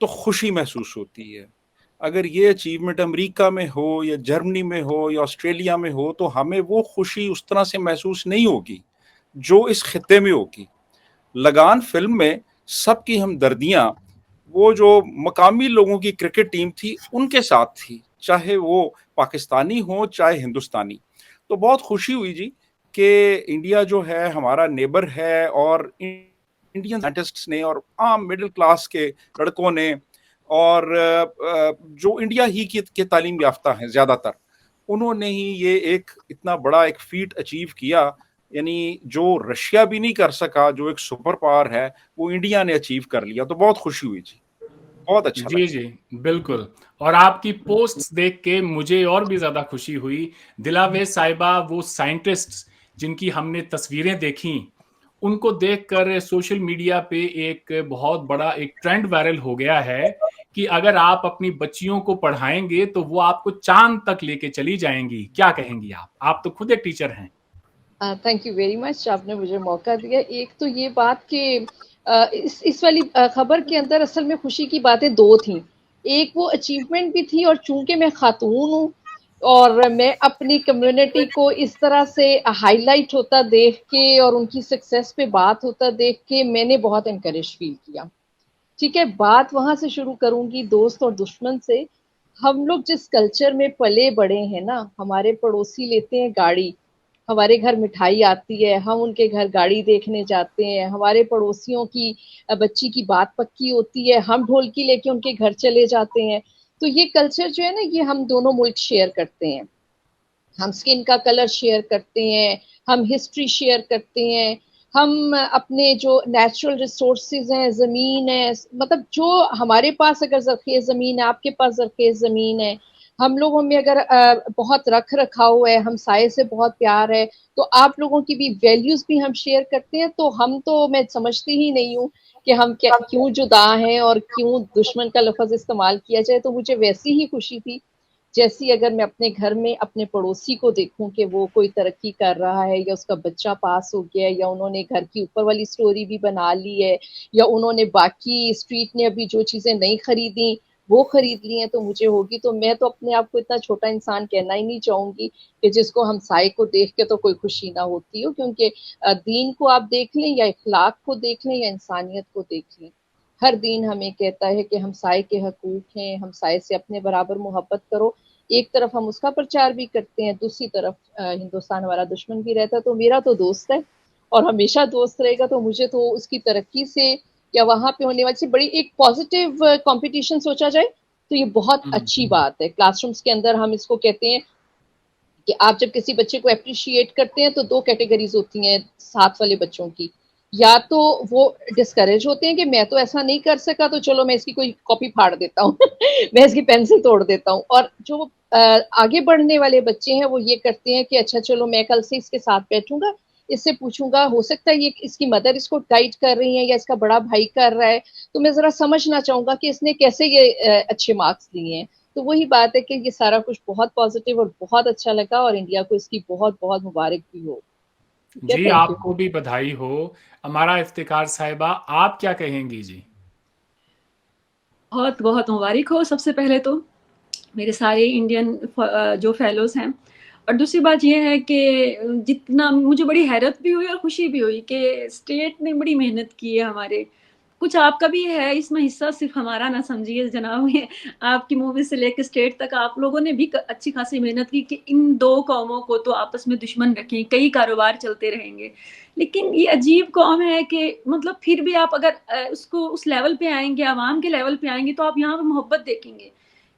تو خوشی محسوس ہوتی ہے. اگر یہ اچیومنٹ امریکہ میں ہو یا جرمنی میں ہو یا آسٹریلیا میں ہو تو ہمیں وہ خوشی اس طرح سے محسوس نہیں ہوگی جو اس خطے میں ہوگی. لگان فلم میں سب کی ہمدردیاں وہ جو مقامی لوگوں کی کرکٹ ٹیم تھی ان کے ساتھ تھی، چاہے وہ پاکستانی ہوں چاہے ہندوستانی. تو بہت خوشی ہوئی جی کہ انڈیا جو ہے ہمارا نیبر ہے، اور انڈین سائنٹسٹس نے اور عام مڈل کلاس کے لڑکوں نے، اور جو انڈیا ہی کے تعلیم یافتہ ہیں زیادہ تر، انہوں نے ہی یہ ایک اتنا بڑا ایک فیٹ اچیو کیا. یعنی جو رشیا بھی نہیں کر سکا، جو ایک سپر پاور ہے، وہ انڈیا نے اچیو کر لیا. تو بہت خوشی ہوئی جی، بہت اچھا جی لگا. جی بالکل. اور آپ کی پوسٹس دیکھ کے مجھے اور بھی زیادہ خوشی ہوئی. دلاوے صاحبہ وہ سائنٹسٹ جن کی ہم نے تصویریں دیکھیں، ان کو دیکھ کر سوشل میڈیا پہ ایک بہت بڑا ایک ٹرینڈ وائرل ہو گیا ہے کہ اگر آپ اپنی بچیوں کو پڑھائیں گے تو وہ آپ کو چاند تک لے کے چلی جائیں گی. کیا کہیں گی آپ تو خود ایک ٹیچر ہیں. تھینک یو ویری مچ، آپ نے مجھے موقع دیا. ایک تو یہ بات کہ اس والی خبر کے اندر اصل میں خوشی کی باتیں دو تھیں. ایک وہ اچیومنٹ بھی تھی، اور چونکہ میں خاتون ہوں اور میں اپنی کمیونٹی کو اس طرح سے ہائی لائٹ ہوتا دیکھ کے اور ان کی سکسیس پہ بات ہوتا دیکھ کے میں نے بہت انکریج فیل کیا. ٹھیک ہے، بات وہاں سے شروع کروں گی، دوست اور دشمن سے. ہم لوگ جس کلچر میں پلے بڑے ہیں نا، ہمارے پڑوسی لیتے ہیں گاڑی، ہمارے گھر مٹھائی آتی ہے، ہم ان کے گھر گاڑی دیکھنے جاتے ہیں. ہمارے پڑوسیوں کی بچی کی بات پکی ہوتی ہے، ہم ڈھولکی لے کے ان کے گھر چلے جاتے ہیں. تو یہ کلچر جو ہے نا، یہ ہم دونوں ملک شیئر کرتے ہیں. ہم سکن کا کلر شیئر کرتے ہیں، ہم ہسٹری شیئر کرتے ہیں، ہم اپنے جو نیچرل ریسورسز ہیں، زمین ہے، مطلب جو ہمارے پاس اگر زرخیز زمین ہے، آپ کے پاس زرخیز زمین ہے، ہم لوگوں میں اگر بہت رکھ رکھاؤ ہے، ہم سائے سے بہت پیار ہے، تو آپ لوگوں کی بھی ویلیوز بھی ہم شیئر کرتے ہیں. تو ہم تو میں سمجھتی ہی نہیں ہوں کہ ہم کیوں جدا ہیں اور کیوں دشمن کا لفظ استعمال کیا جائے. تو مجھے ویسی ہی خوشی تھی جیسی اگر میں اپنے گھر میں اپنے پڑوسی کو دیکھوں کہ وہ کوئی ترقی کر رہا ہے، یا اس کا بچہ پاس ہو گیا ہے، یا انہوں نے گھر کی اوپر والی سٹوری بھی بنا لی ہے، یا انہوں نے باقی اسٹریٹ نے ابھی جو چیزیں نہیں خریدی وہ خرید لی ہیں، تو مجھے ہوگی. تو میں تو اپنے آپ کو اتنا چھوٹا انسان کہنا ہی نہیں چاہوں گی کہ جس کو ہم سائے کو دیکھ کے تو کوئی خوشی نہ ہوتی ہو. کیونکہ دین کو آپ دیکھ لیں، یا اخلاق کو دیکھ لیں، یا انسانیت کو دیکھ لیں، ہر دین ہمیں کہتا ہے کہ ہم سائے کے حقوق ہیں، ہم سائے سے اپنے برابر محبت کرو. ایک طرف ہم اس کا پرچار بھی کرتے ہیں، دوسری طرف ہندوستان ہمارا دشمن بھی رہتا ہے. تو میرا تو دوست ہے اور ہمیشہ دوست رہے گا. تو مجھے تو اس کی ترقی سے یا وہاں پہ ہونے والی سے بڑی ایک پازیٹیو کمپٹیشن سوچا جائے تو یہ بہت اچھی بات ہے. کلاس رومز کے اندر ہم اس کو کہتے ہیں کہ آپ جب کسی بچے کو اپریشیٹ کرتے ہیں تو دو کیٹیگریز ہوتی ہیں ساتھ والے بچوں کی. یا تو وہ ڈسکریج ہوتے ہیں کہ میں تو ایسا نہیں کر سکا، تو چلو میں اس کی کوئی کاپی پھاڑ دیتا ہوں میں اس کی پینسل توڑ دیتا ہوں. اور جو آگے بڑھنے والے بچے ہیں وہ یہ کرتے ہیں کہ اچھا چلو میں کل سے اس کے ساتھ بیٹھوں گا، اس سے پوچھوں گا، ہو سکتا ہے یہ اس کی مدر اس کو گائیڈ کر رہی ہیں یا اس کا بڑا بھائی کر رہا ہے، تو میں ذرا سمجھنا چاہوں گا کہ اس نے کیسے یہ اچھے مارکس لیے ہیں. تو وہی بات ہے کہ یہ سارا کچھ بہت پازیٹیو اور بہت اچھا لگا، اور انڈیا کو اس کی بہت بہت مبارک بھی ہو. ٹھیک ہے، جی تھینک یو. آپ کو بھی بدھائی ہو. ہمارا افتخار صاحبہ آپ کیا کہیں گی جی؟ بہت بہت مبارک ہو سب سے پہلے تو میرے سارے انڈین جو فیلوز ہیں. اور دوسری بات یہ ہے کہ جتنا مجھے بڑی حیرت بھی ہوئی اور خوشی بھی ہوئی کہ اسٹیٹ نے بڑی محنت کی ہے. ہمارے کچھ آپ کا بھی ہے اس میں حصہ، صرف ہمارا نہ سمجھیے جناب. آپ کی مووی سے لے کے اسٹیٹ تک آپ لوگوں نے بھی اچھی خاصی محنت کی کہ ان دو قوموں کو تو آپس میں دشمن رکھیں، کئی کاروبار چلتے رہیں گے. لیکن یہ عجیب قوم ہے کہ مطلب پھر بھی آپ اگر اس کو اس لیول پہ آئیں گے، عوام کے لیول پہ آئیں گے، تو آپ یہاں پہ محبت دیکھیں گے.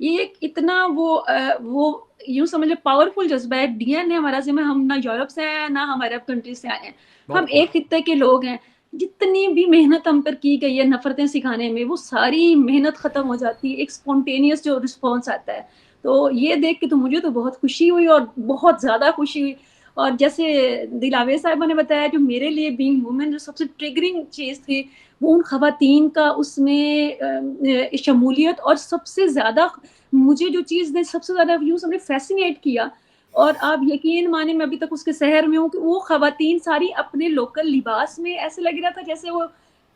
یہ ایک اتنا وہ یوں سمجھ لیں پاورفل جذبہ ہے. ڈی این ہے ہمارا میں، ہم نہ یورپ سے آئے ہیں نہ ہم عرب کنٹریز سے آئے ہیں، ہم بہت ایک خطے کے لوگ ہیں. جتنی بھی محنت ہم پر کی گئی ہے نفرتیں سکھانے میں، وہ ساری محنت ختم ہو جاتی ہے، ایک اسپونٹینیس جو رسپانس آتا ہے. تو یہ دیکھ کے تو مجھے تو بہت خوشی ہوئی اور بہت زیادہ خوشی ہوئی. اور جیسے دلاوے صاحبہ نے بتایا، جو میرے لیے بینگ وومن جو سب سے ٹریگرنگ چیز تھی وہ ان خواتین کا اس میں شمولیت، اور سب سے زیادہ مجھے جو چیز نے سب سے زیادہ ویوز ہم نے فیسینیٹ کیا، اور آپ یقین مانے میں ابھی تک اس کے شہر میں ہوں، کہ وہ خواتین ساری اپنے لوکل لباس میں ایسے لگ رہا تھا جیسے وہ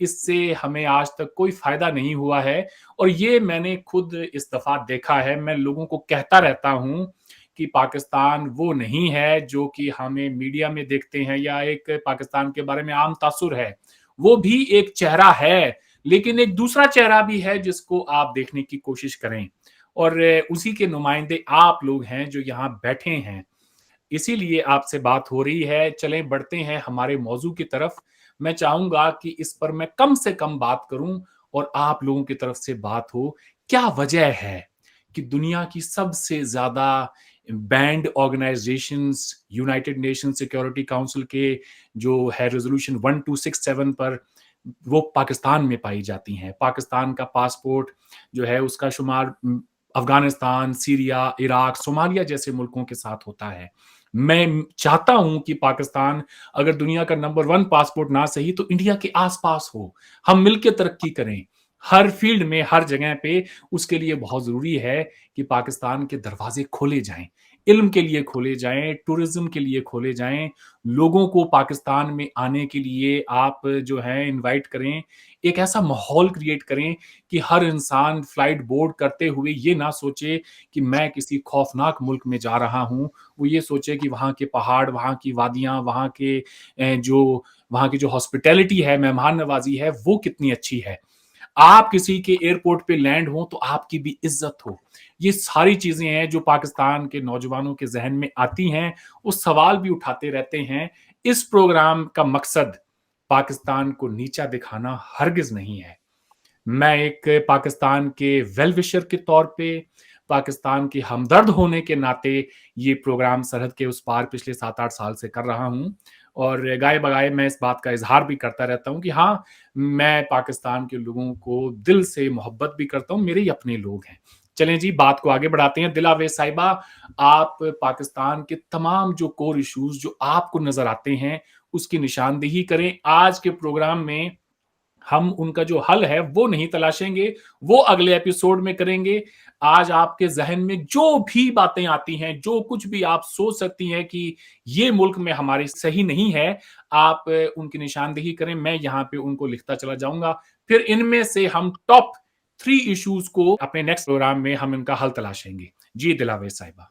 اس سے ہمیں آج تک کوئی فائدہ نہیں ہوا ہے، اور یہ میں نے خود اس دفعہ دیکھا ہے. میں لوگوں کو کہتا رہتا ہوں کہ پاکستان وہ نہیں ہے جو کہ ہمیں میڈیا میں دیکھتے ہیں یا ایک پاکستان کے بارے میں عام تاثر ہے. وہ بھی ایک چہرہ ہے، لیکن ایک دوسرا چہرہ بھی ہے جس کو آپ دیکھنے کی کوشش کریں، اور اسی کے نمائندے آپ لوگ ہیں جو یہاں بیٹھے ہیں. اسی لیے آپ سے بات ہو رہی ہے. چلیں بڑھتے ہیں ہمارے موضوع کی طرف. میں چاہوں گا کہ اس پر میں کم سے کم بات کروں اور آپ لوگوں کی طرف سے بات ہو. کیا وجہ ہے کہ دنیا کی سب سے زیادہ banned organisations United Nation Security Council کے جو ہے ریزولوشن 1267 پر وہ پاکستان میں پائی جاتی ہیں؟ پاکستان کا پاسپورٹ جو ہے اس کا شمار افغانستان، سیریا، عراق، صومالیہ جیسے ملکوں کے ساتھ ہوتا ہے. میں چاہتا ہوں کہ پاکستان اگر دنیا کا نمبر 1 پاسپورٹ نہ صحیح تو انڈیا کے آس پاس ہو. ہم مل کے ترقی کریں ہر فیلڈ میں، ہر جگہ پہ. اس کے لیے بہت ضروری ہے کہ پاکستان کے دروازے کھولے جائیں، علم کے لیے کھولے جائیں، ٹورزم کے لیے کھولے جائیں. لوگوں کو پاکستان میں آنے کے لیے آپ جو ہیں انوائٹ کریں. ایک ایسا ماحول کریٹ کریں کہ ہر انسان فلائٹ بورڈ کرتے ہوئے یہ نہ سوچے کہ میں کسی خوفناک ملک میں جا رہا ہوں. وہ یہ سوچے کہ وہاں کے پہاڑ، وہاں کی وادیاں، وہاں کی جو ہاسپٹیلٹی ہے، مہمان نوازی ہے، وہ کتنی اچھی ہے. آپ کسی کے ایئرپورٹ پہ لینڈ ہوں تو آپ کی بھی عزت ہو. یہ ساری چیزیں ہیں جو پاکستان کے نوجوانوں کے ذہن میں آتی ہیں. وہ سوال بھی اٹھاتے رہتے ہیں. اس پروگرام کا مقصد پاکستان کو نیچا دکھانا ہرگز نہیں ہے. میں ایک پاکستان کے ویل وشر کے طور پہ، پاکستان کے ہمدرد ہونے کے ناطے یہ پروگرام سرحد کے اس پار پچھلے 7-8 سال سے کر رہا ہوں، اور گائے بگائے میں اس بات کا اظہار بھی کرتا رہتا ہوں کہ ہاں، میں پاکستان کے لوگوں کو دل سے محبت بھی کرتا ہوں. میرے ہی اپنے لوگ ہیں. چلیں جی، بات کو آگے بڑھاتے ہیں. دلاویز صاحبہ، آپ پاکستان کے تمام جو کور ایشوز جو آپ کو نظر آتے ہیں اس کی نشاندہی کریں. آج کے پروگرام میں ہم ان کا جو حل ہے وہ نہیں تلاشیں گے، وہ اگلے ایپیسوڈ میں کریں گے. آج آپ کے ذہن میں جو بھی باتیں آتی ہیں، جو کچھ بھی آپ سوچ سکتی ہیں کہ یہ ملک میں ہمارے صحیح نہیں ہے، آپ ان کی نشاندہی کریں. میں یہاں پہ ان کو لکھتا چلا جاؤں گا. پھر ان میں سے ہم ٹاپ 3 ایشوز کو اپنے نیکسٹ پروگرام میں ہم ان کا حل تلاشیں گے. جی دلاویز صاحبہ.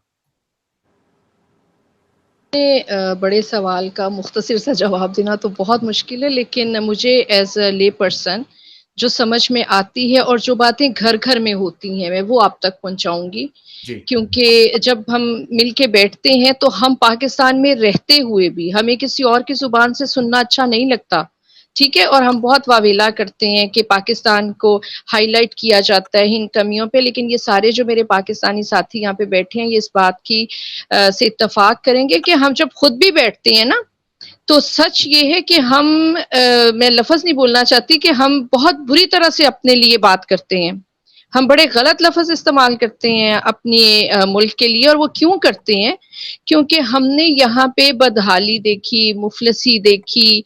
بڑے سوال کا مختصر سا جواب دینا تو بہت مشکل ہے، لیکن مجھے ایز اے لے پرسن جو سمجھ میں آتی ہے اور جو باتیں گھر گھر میں ہوتی ہیں میں وہ آپ تک پہنچاؤں گی. جی کیونکہ جب ہم مل کے بیٹھتے ہیں تو ہم پاکستان میں رہتے ہوئے بھی ہمیں کسی اور کی زبان سے سننا اچھا نہیں لگتا، ٹھیک ہے، اور ہم بہت واویلا کرتے ہیں کہ پاکستان کو ہائی لائٹ کیا جاتا ہے ان کمیوں پہ. لیکن یہ سارے جو میرے پاکستانی ساتھی یہاں پہ بیٹھے ہیں یہ اس بات کی سے اتفاق کریں گے کہ ہم جب خود بھی بیٹھتے ہیں نا تو سچ یہ ہے کہ ہم میں لفظ نہیں بولنا چاہتی کہ ہم بہت بری طرح سے اپنے لیے بات کرتے ہیں. ہم بڑے غلط لفظ استعمال کرتے ہیں اپنے ملک کے لیے. اور وہ کیوں کرتے ہیں؟ کیونکہ ہم نے یہاں پہ بدحالی دیکھی، مفلسی دیکھی،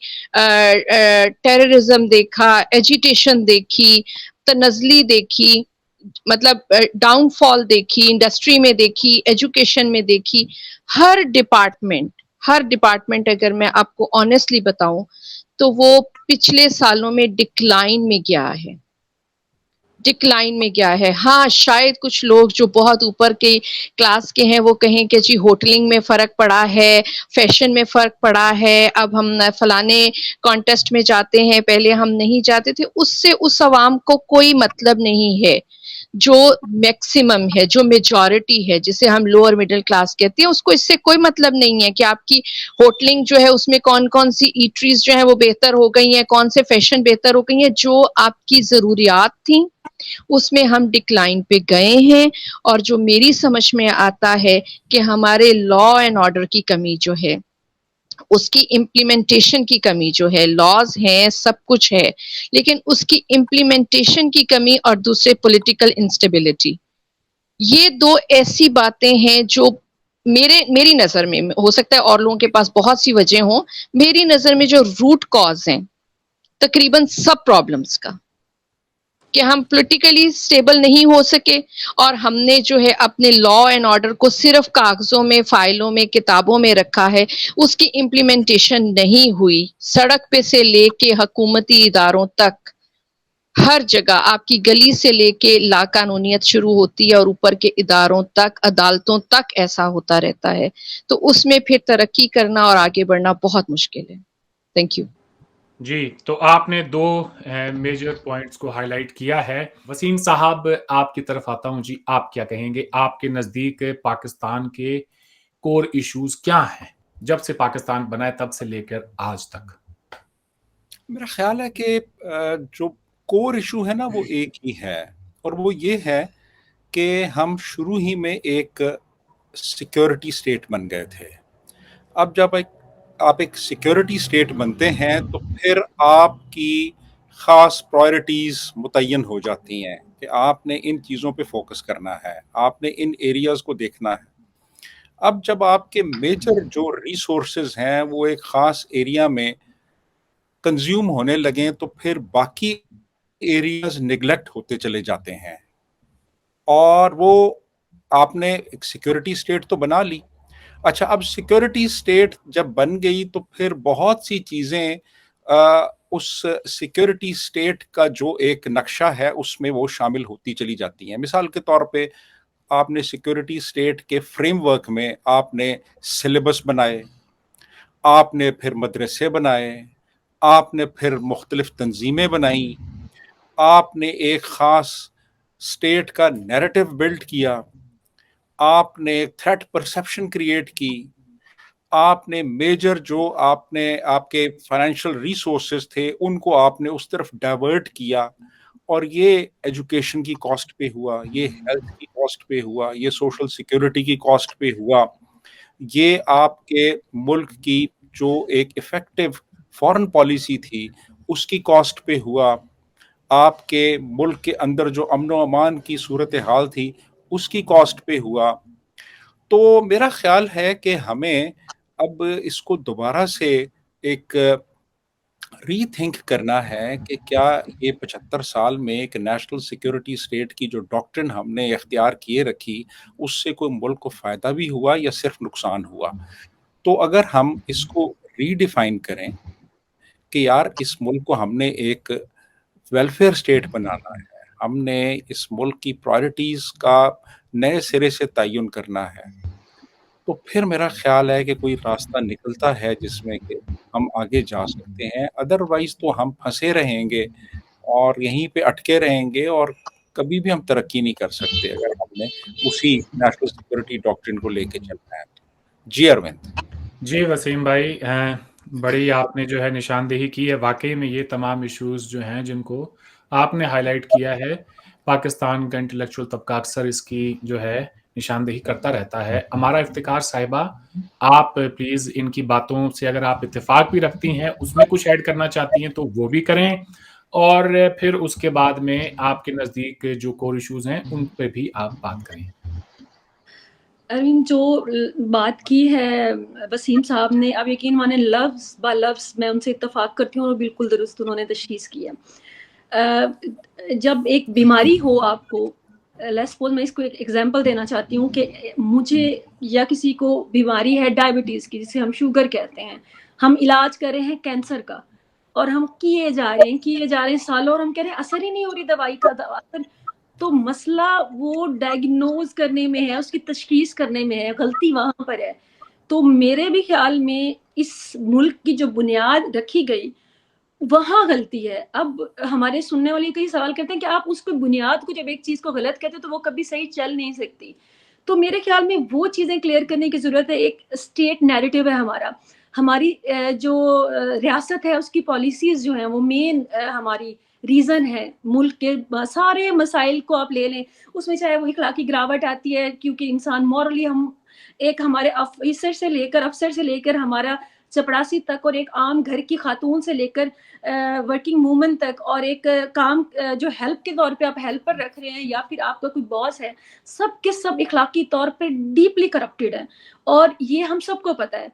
ٹیررزم دیکھا، ایجیٹیشن دیکھی، تنزلی دیکھی، مطلب ڈاؤن فال دیکھی، انڈسٹری میں دیکھی، ایجوکیشن میں دیکھی. ہر ڈپارٹمنٹ اگر میں آپ کو آنیسٹلی بتاؤں تو وہ پچھلے سالوں میں ڈکلائن میں گیا ہے. ہاں شاید کچھ لوگ جو بہت اوپر کے کلاس کے ہیں وہ کہیں کہ جی ہوٹلنگ میں فرق پڑا ہے، فیشن میں فرق پڑا ہے، اب ہم فلانے کانٹیسٹ میں جاتے ہیں، پہلے ہم نہیں جاتے تھے. اس سے اس عوام کو کوئی مطلب نہیں ہے. جو میکسیمم ہے، جو میجورٹی ہے، جسے ہم لوور مڈل کلاس کہتے ہیں، اس کو اس سے کوئی مطلب نہیں ہے کہ آپ کی ہوٹلنگ جو ہے اس میں کون کون سی ایٹریز جو ہیں وہ بہتر ہو گئی ہیں، کون سے فیشن بہتر ہو گئی ہیں. جو آپ کی ضروریات تھیں اس میں ہم ڈکلائن پہ گئے ہیں. اور جو میری سمجھ میں آتا ہے کہ ہمارے لا اینڈ آرڈر کی کمی جو ہے، اس کی امپلیمنٹیشن کی کمی جو ہے، لاز ہیں سب کچھ ہے لیکن اس کی امپلیمنٹیشن کی کمی، اور دوسرے پولیٹیکل انسٹیبلٹی، یہ 2 ایسی باتیں ہیں جو میری نظر میں، ہو سکتا ہے اور لوگوں کے پاس بہت سی وجہ ہوں، میری نظر میں جو روٹ کاز ہیں تقریباً سب پرابلمز کا کہ ہم پولیٹیکلی سٹیبل نہیں ہو سکے اور ہم نے جو ہے اپنے لا اینڈ آرڈر کو صرف کاغذوں میں، فائلوں میں، کتابوں میں رکھا ہے، اس کی امپلیمنٹیشن نہیں ہوئی. سڑک پہ سے لے کے حکومتی اداروں تک ہر جگہ آپ کی گلی سے لے کے لا قانونیت شروع ہوتی ہے اور اوپر کے اداروں تک، عدالتوں تک ایسا ہوتا رہتا ہے. تو اس میں پھر ترقی کرنا اور آگے بڑھنا بہت مشکل ہے. Thank you. جی، تو آپ نے دو میجر پوائنٹس کو ہائی لائٹ کیا ہے. وسیم صاحب آپ کی طرف آتا ہوں. جی، آپ کیا کہیں گے؟ آپ کے نزدیک پاکستان کے کور ایشوز کیا ہیں جب سے پاکستان بنا ہے تب سے لے کر آج تک؟ میرا خیال ہے کہ جو کور ایشو ہے نا وہ ایک ہی ہے، اور وہ یہ ہے کہ ہم شروع ہی میں ایک سیکیورٹی سٹیٹ بن گئے تھے. اب جب آپ ایک سیکیورٹی سٹیٹ بنتے ہیں تو پھر آپ کی خاص پرائرٹیز متعین ہو جاتی ہیں کہ آپ نے ان چیزوں پہ فوکس کرنا ہے، آپ نے ان ایریاز کو دیکھنا ہے. اب جب آپ کے میجر جو ریسورسز ہیں وہ ایک خاص ایریا میں کنزیوم ہونے لگیں تو پھر باقی ایریاز نیگلیکٹ ہوتے چلے جاتے ہیں. اور وہ آپ نے ایک سیکیورٹی سٹیٹ تو بنا لی. اچھا، اب سیکیورٹی سٹیٹ جب بن گئی تو پھر بہت سی چیزیں اس سیکیورٹی سٹیٹ کا جو ایک نقشہ ہے اس میں وہ شامل ہوتی چلی جاتی ہیں. مثال کے طور پہ آپ نے سیکیورٹی سٹیٹ کے فریم ورک میں آپ نے سلیبس بنائے، آپ نے پھر مدرسے بنائے، آپ نے پھر مختلف تنظیمیں بنائیں، آپ نے ایک خاص سٹیٹ کا نیریٹو بلڈ کیا، آپ نے تھریٹ پرسیپشن کریٹ کی، آپ نے میجر جو آپ کے فائنینشیل ریسورسز تھے ان کو آپ نے اس طرف ڈائیورٹ کیا، اور یہ ایجوکیشن کی کاسٹ پہ ہوا، یہ ہیلتھ کی کاسٹ پہ ہوا، یہ سوشل سیکیورٹی کی کاسٹ پہ ہوا، یہ آپ کے ملک کی جو ایک ایفیکٹو فارن پالیسی تھی اس کی کاسٹ پہ ہوا، آپ کے ملک کے اندر جو امن و امان کی صورتحال تھی اس کی کاسٹ پہ ہوا. تو میرا خیال ہے کہ ہمیں اب اس کو دوبارہ سے ایک ری تھنک کرنا ہے کہ کیا یہ 75 سال میں ایک نیشنل سیکیورٹی سٹیٹ کی جو ڈاکٹرن ہم نے اختیار کیے رکھی اس سے کوئی ملک کو فائدہ بھی ہوا یا صرف نقصان ہوا. تو اگر ہم اس کو ری ڈیفائن کریں کہ یار اس ملک کو ہم نے ایک ویلفیئر سٹیٹ بنانا ہے، ہم نے اس ملک کی پرائرٹیز کا نئے سرے سے تعین کرنا ہے، تو پھر میرا خیال ہے کہ کوئی راستہ نکلتا ہے جس میں کہ ہم آگے جا سکتے ہیں. ادروائز تو ہم پھنسے رہیں گے اور یہیں پہ اٹکے رہیں گے اور کبھی بھی ہم ترقی نہیں کر سکتے اگر ہم نے اسی نیشنل سیکورٹی ڈاکٹرن کو لے کے چلنا ہے. جی اروند. جی وسیم بھائی، بڑی آپ نے جو ہے نشاندہی کی ہے. واقعی میں یہ تمام ایشوز جو ہیں جن کو آپ نے ہائی لائٹ کیا ہے، پاکستان کا انٹلیکچوئل طبقہ اکثر اس کی جو ہے نشاندہی کرتا رہتا ہے. ہمارا افتخار صاحبہ، آپ پلیز ان کی باتوں سے اگر آپ اتفاق بھی رکھتی ہیں، اس میں کچھ ایڈ کرنا چاہتی ہیں تو وہ بھی کریں، اور پھر اس کے بعد میں آپ کے نزدیک جو کور ایشوز ہیں ان پہ بھی آپ بات کریں. ارون، جو بات کی ہے وسیم صاحب نے، اب یقین مانے لفظ با لفظ میں ان سے اتفاق کرتی ہوں اور بالکل درست انہوں نے تشخیص کی ہے. جب ایک بیماری ہو آپ کو، لیٹس سپوز میں اس کو ایک ایگزامپل دینا چاہتی ہوں کہ مجھے یا کسی کو بیماری ہے ڈائبٹیز کی، جسے ہم شوگر کہتے ہیں، ہم علاج کر رہے ہیں کینسر کا اور ہم کیے جا رہے ہیں سالوں، اور ہم کہہ رہے ہیں اثر ہی نہیں ہو رہی دوائی کا اثر. تو مسئلہ وہ ڈائگنوز کرنے میں ہے، اس کی تشخیص کرنے میں ہے، غلطی وہاں پر ہے. تو میرے بھی خیال میں اس ملک کی جو بنیاد رکھی گئی وہاں غلطی ہے. اب ہمارے سننے والے کئی سوال کرتے ہیں کہ آپ اس کو بنیاد کو جب ایک چیز کو غلط کہتے ہیں تو وہ کبھی صحیح چل نہیں سکتی. تو میرے خیال میں وہ چیزیں کلیئر کرنے کی ضرورت ہے. ایک اسٹیٹ نیریٹو ہے ہماری جو ریاست ہے اس کی پالیسیز جو ہیں وہ مین ہماری ریزن ہے. ملک کے سارے مسائل کو آپ لے لیں، اس میں چاہے وہ اخلاقی گراوٹ آتی ہے کیونکہ انسان مورلی، ہم ایک ہمارے افسر سے لے کر ہمارا چپڑاسی تک، اور ایک عام گھر کی خاتون سے لے کر ورکنگ وومن تک، اور ایک کام جو ہیلپ کے طور پہ آپ ہیلپر رکھ رہے ہیں یا پھر آپ کا کوئی باس ہے، سب کے سب اخلاقی طور پہ ڈیپلی کرپٹڈ ہے. اور یہ ہم سب کو پتہ ہے.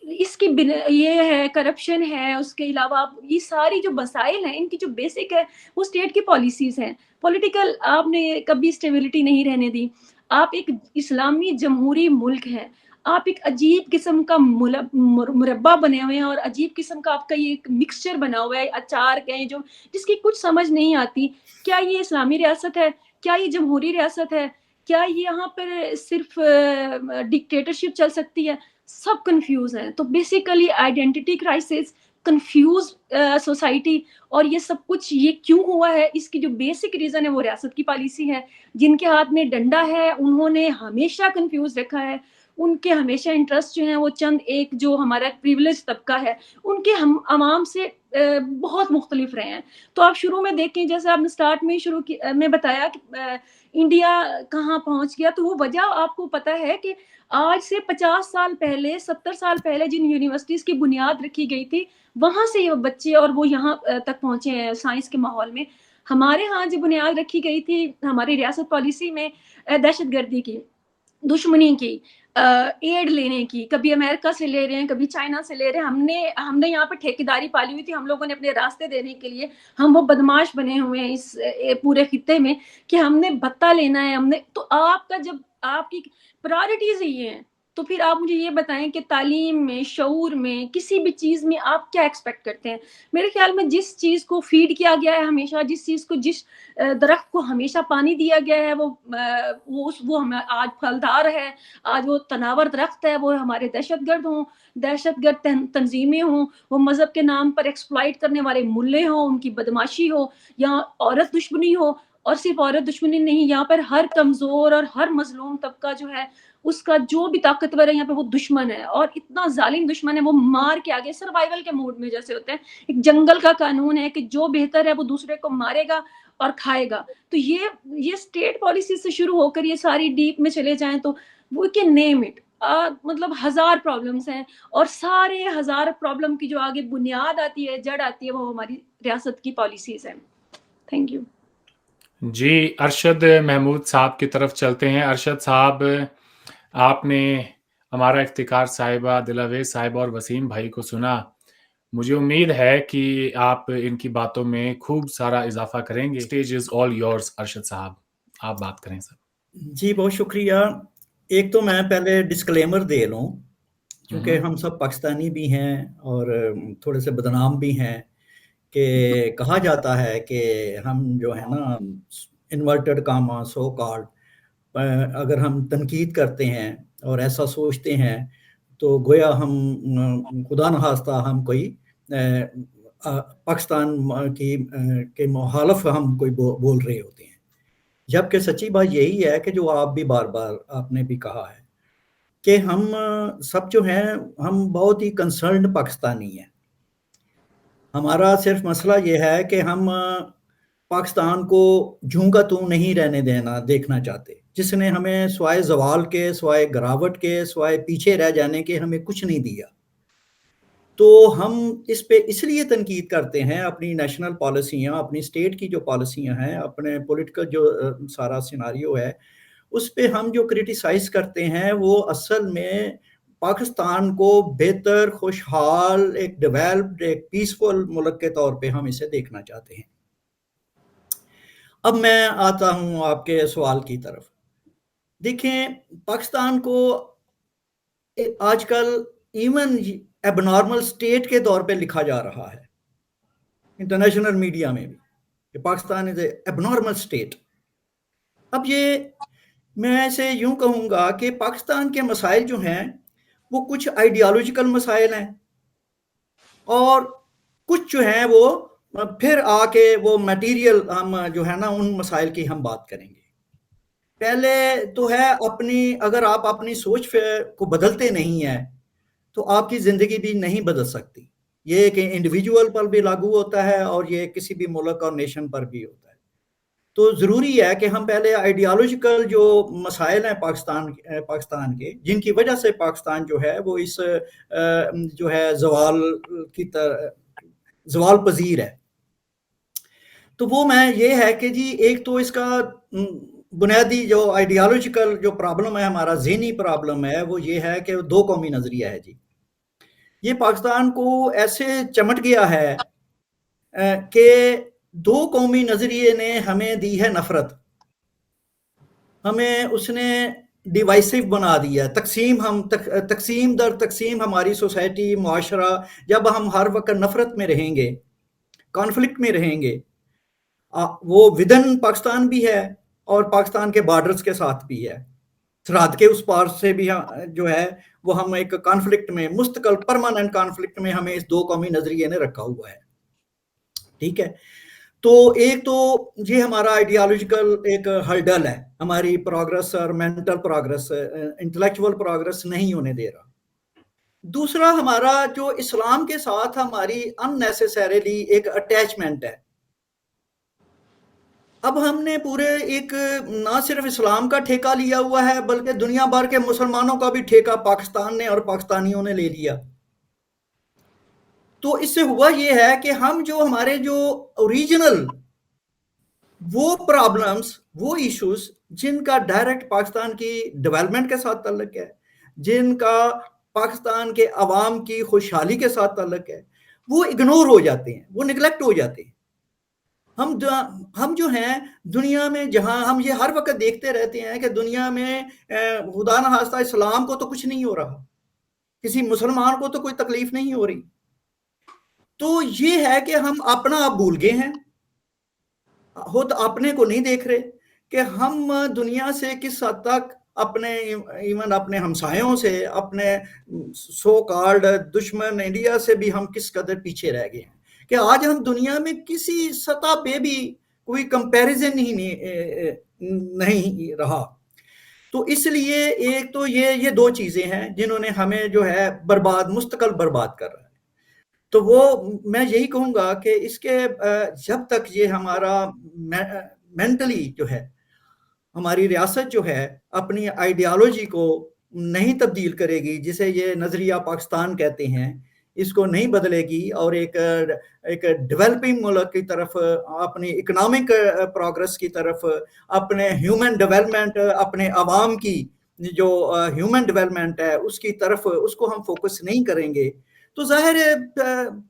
اس کی یہ ہے کرپشن ہے، اس کے علاوہ یہ ساری جو مسائل ہیں ان کی جو بیسک ہے وہ اسٹیٹ کی پالیسیز ہیں. پولیٹیکل آپ نے کبھی اسٹیبلٹی نہیں رہنے دی. آپ ایک اسلامی جمہوری ملک ہے، آپ ایک عجیب قسم کا مربع بنے ہوئے ہیں اور عجیب قسم کا آپ کا یہ ایک مکسچر بنا ہوا ہے، اچار کہیں جو جس کی کچھ سمجھ نہیں آتی. کیا یہ اسلامی ریاست ہے؟ کیا یہ جمہوری ریاست ہے؟ کیا یہاں پر صرف ڈکٹیٹرشپ چل سکتی ہے؟ سب کنفیوز ہیں. تو basically identity crisis, confuse society, اور یہ سب کچھ یہ کیوں ہوا ہے؟ اس کی جو بیسک ریزن ہے وہ ریاست کی پالیسی ہے. جن کے ہاتھ میں ڈنڈا ہے انہوں نے ہمیشہ کنفیوز رکھا ہے. ان کے ہمیشہ انٹرسٹ جو ہیں وہ چند ایک جو ہمارا پریویلیج طبقہ ہے ان کے ہم عوام سے بہت مختلف رہے ہیں. تو آپ شروع میں دیکھیں، جیسے آپ نے سٹارٹ میں شروع میں بتایا کہ انڈیا کہاں پہنچ گیا، تو وہ وجہ آپ کو پتہ ہے کہ آج سے 50 سال پہلے 70 سال پہلے جن یونیورسٹیز کی بنیاد رکھی گئی تھی وہاں سے یہ بچے اور وہ یہاں تک پہنچے ہیں سائنس کے ماحول میں. ہمارے ہاں جو بنیاد رکھی گئی تھی ہماری ریاست پالیسی میں دہشت گردی کی، دشمنی کی، ایڈ لینے کی، کبھی امریکہ سے لے رہے ہیں کبھی چائنا سے لے رہے ہیں. ہم نے یہاں پہ ٹھیکیداری پالی ہوئی تھی. ہم لوگوں نے اپنے راستے دینے کے لیے ہم وہ بدماش بنے ہوئے ہیں اس پورے خطے میں کہ ہم نے بھتہ لینا ہے. تو آپ کا جب آپ کی پرائرٹیز یہ ہیں تو پھر آپ مجھے یہ بتائیں کہ تعلیم میں، شعور میں، کسی بھی چیز میں آپ کیا ایکسپیکٹ کرتے ہیں؟ میرے خیال میں جس چیز کو فیڈ کیا گیا ہے ہمیشہ، جس چیز کو جس درخت کو ہمیشہ پانی دیا گیا ہے وہ آج پھلدار ہے، آج وہ تناور درخت ہے. وہ ہمارے دہشت گرد ہوں، دہشت گرد تنظیمیں ہوں، وہ مذہب کے نام پر ایکسپلائٹ کرنے والے ملے ہوں، ان کی بدماشی ہو، یا عورت دشمنی ہو. اور صرف عورت دشمنی نہیں، یہاں پر ہر کمزور اور ہر مظلوم طبقہ جو ہے اس کا جو بھی طاقتور ہے یہاں پہ وہ دشمن ہے، اور اتنا ظالم دشمن ہے وہ مار کے آگے سروائیول کے موڈ میں جیسے ہوتے ہیں. ایک جنگل کا قانون ہے کہ جو بہتر ہے وہ دوسرے کو مارے گا اور کھائے گا. تو یہ اسٹیٹ پالیسی سے شروع ہو کر یہ ساری ڈیپ میں چلے جائیں تو وہ کین نیم اٹ، مطلب ہزار پرابلمس ہیں، اور سارے ہزار پرابلم کی جو آگے بنیاد آتی ہے، جڑ آتی ہے، وہ ہماری ریاست کی پالیسیز ہیں. Thank you. جی، ارشد محمود صاحب کی طرف چلتے ہیں. ارشد صاحب، آپ نے ہمارا افتخار صاحبہ، دلاویز صاحبہ اور وسیم بھائی کو سنا. مجھے امید ہے کہ آپ ان کی باتوں میں خوب سارا اضافہ کریں گے. Stage is all yours. Arshad صاحب، آپ بات کریں سر. جی بہت شکریہ. ایک تو میں پہلے ڈسکلیمر دے لوں، کیونکہ ہم سب پاکستانی بھی ہیں اور تھوڑے سے بدنام بھی ہیں، کہ کہا جاتا ہے کہ ہم جو ہے نا انورٹڈ کاما سو کالڈ، اگر ہم تنقید کرتے ہیں اور ایسا سوچتے ہیں تو گویا ہم خدا نخواستہ ہم کوئی پاکستان کے مخالف ہم کوئی بول رہے ہوتے ہیں. جبکہ سچی بات یہی ہے کہ جو آپ بھی بار بار آپ نے بھی کہا ہے کہ ہم سب جو ہیں ہم بہت ہی کنسرنڈ پاکستانی ہیں. ہمارا صرف مسئلہ یہ ہے کہ ہم پاکستان کو جوں کا توں نہیں رہنے دیکھنا چاہتے، جس نے ہمیں سوائے زوال کے، سوائے گراوٹ کے، سوائے پیچھے رہ جانے کے ہمیں کچھ نہیں دیا. تو ہم اس پہ اس لیے تنقید کرتے ہیں اپنی نیشنل پالیسیاں، اپنی اسٹیٹ کی جو پالیسیاں ہیں، اپنے پولیٹیکل جو سارا سیناریو ہے، اس پہ ہم جو کرٹیسائز کرتے ہیں وہ اصل میں پاکستان کو بہتر، خوشحال، ایک ڈیولپڈ، ایک پیسفل ملک کے طور پہ ہم اسے دیکھنا چاہتے ہیں. اب میں آتا ہوں آپ کے سوال کی طرف. دیکھیں، پاکستان کو آج کل ایون ایب نارمل اسٹیٹ کے طور پہ لکھا جا رہا ہے انٹرنیشنل میڈیا میں بھی کہ پاکستان از اے ایب نارمل اسٹیٹ. اب یہ میں ایسے یوں کہوں گا کہ پاکستان کے مسائل جو ہیں وہ کچھ آئیڈیالوجیکل مسائل ہیں، اور کچھ جو ہیں وہ پھر آ کے وہ میٹیریل ہم جو ہے نا ان مسائل کی ہم بات کریں گے. پہلے تو ہے اگر آپ اپنی سوچ کو بدلتے نہیں ہیں تو آپ کی زندگی بھی نہیں بدل سکتی. یہ کہ انڈیویجول پر بھی لاگو ہوتا ہے اور یہ کسی بھی ملک اور نیشن پر بھی ہوتا ہے. تو ضروری ہے کہ ہم پہلے آئیڈیالوجیکل جو مسائل ہیں پاکستان کے، جن کی وجہ سے پاکستان جو ہے وہ اس جو ہے زوال پذیر ہے، تو وہ میں یہ ہے کہ جی ایک تو اس کا بنیادی جو آئیڈیالوجیکل جو پرابلم ہے، ہمارا ذہنی پرابلم ہے، وہ یہ ہے کہ دو قومی نظریہ ہے. جی یہ پاکستان کو ایسے چمٹ گیا ہے کہ دو قومی نظریے نے ہمیں دی ہے نفرت، ہمیں اس نے ڈیوائسو بنا دیا، تقسیم در تقسیم ہماری سوسائٹی، معاشرہ، جب ہم ہر وقت نفرت میں رہیں گے، کانفلکٹ میں رہیں گے، وہ ودن پاکستان بھی ہے اور پاکستان کے بارڈرز کے ساتھ بھی ہے، سرحد کے اس پار سے بھی جو ہے وہ ہم ایک کانفلکٹ میں، مستقل پرماننٹ کانفلکٹ میں ہمیں اس دو قومی نظریے نے رکھا ہوا ہے. ٹھیک ہے، تو ایک تو یہ ہمارا آئیڈیالوجیکل ایک ہرڈل ہے، ہماری پروگرس اور مینٹل پروگرس، انٹلیکچوئل پروگرس نہیں ہونے دے رہا. دوسرا ہمارا جو اسلام کے ساتھ ہماری اننیسیسریلی ایک اٹیچمنٹ ہے. اب ہم نے پورے ایک نہ صرف اسلام کا ٹھیکہ لیا ہوا ہے بلکہ دنیا بھر کے مسلمانوں کا بھی ٹھیکہ پاکستان نے اور پاکستانیوں نے لے لیا. تو اس سے ہوا یہ ہے کہ ہم جو ہمارے جو اوریجنل وہ پرابلمز، وہ ایشوز جن کا ڈائریکٹ پاکستان کی ڈیولپمنٹ کے ساتھ تعلق ہے، جن کا پاکستان کے عوام کی خوشحالی کے ساتھ تعلق ہے، وہ اگنور ہو جاتے ہیں، وہ نگلیکٹ ہو جاتے ہیں. ہم جو ہیں دنیا میں جہاں ہم یہ ہر وقت دیکھتے رہتے ہیں کہ دنیا میں خدا نہ خواستہ اسلام کو تو کچھ نہیں ہو رہا، کسی مسلمان کو تو کوئی تکلیف نہیں ہو رہی. تو یہ ہے کہ ہم اپنا آپ بھول گئے ہیں، خود اپنے کو نہیں دیکھ رہے کہ ہم دنیا سے کس حد تک اپنے ایون اپنے ہمسایوں سے، اپنے سو کالڈ دشمن انڈیا سے بھی ہم کس قدر پیچھے رہ گئے ہیں کہ آج ہم دنیا میں کسی سطح پہ بھی کوئی کمپیریزن نہیں رہا. تو اس لیے ایک تو یہ دو چیزیں ہیں جنہوں نے ہمیں جو ہے مستقل برباد کر رہا ہے. تو وہ میں یہی کہوں گا کہ اس کے جب تک یہ ہمارا مینٹلی جو ہے ہماری ریاست جو ہے اپنی آئیڈیالوجی کو نہیں تبدیل کرے گی، جسے یہ نظریہ پاکستان کہتے ہیں، اس کو نہیں بدلے گی اور ایک ڈیولپنگ ملک کی طرف، اپنی اکنامک پروگرس کی طرف، اپنے ہیومن ڈیولپمنٹ، اپنے عوام کی جو ہیومن ڈیولپمنٹ ہے اس کی طرف اس کو ہم فوکس نہیں کریں گے تو ظاہر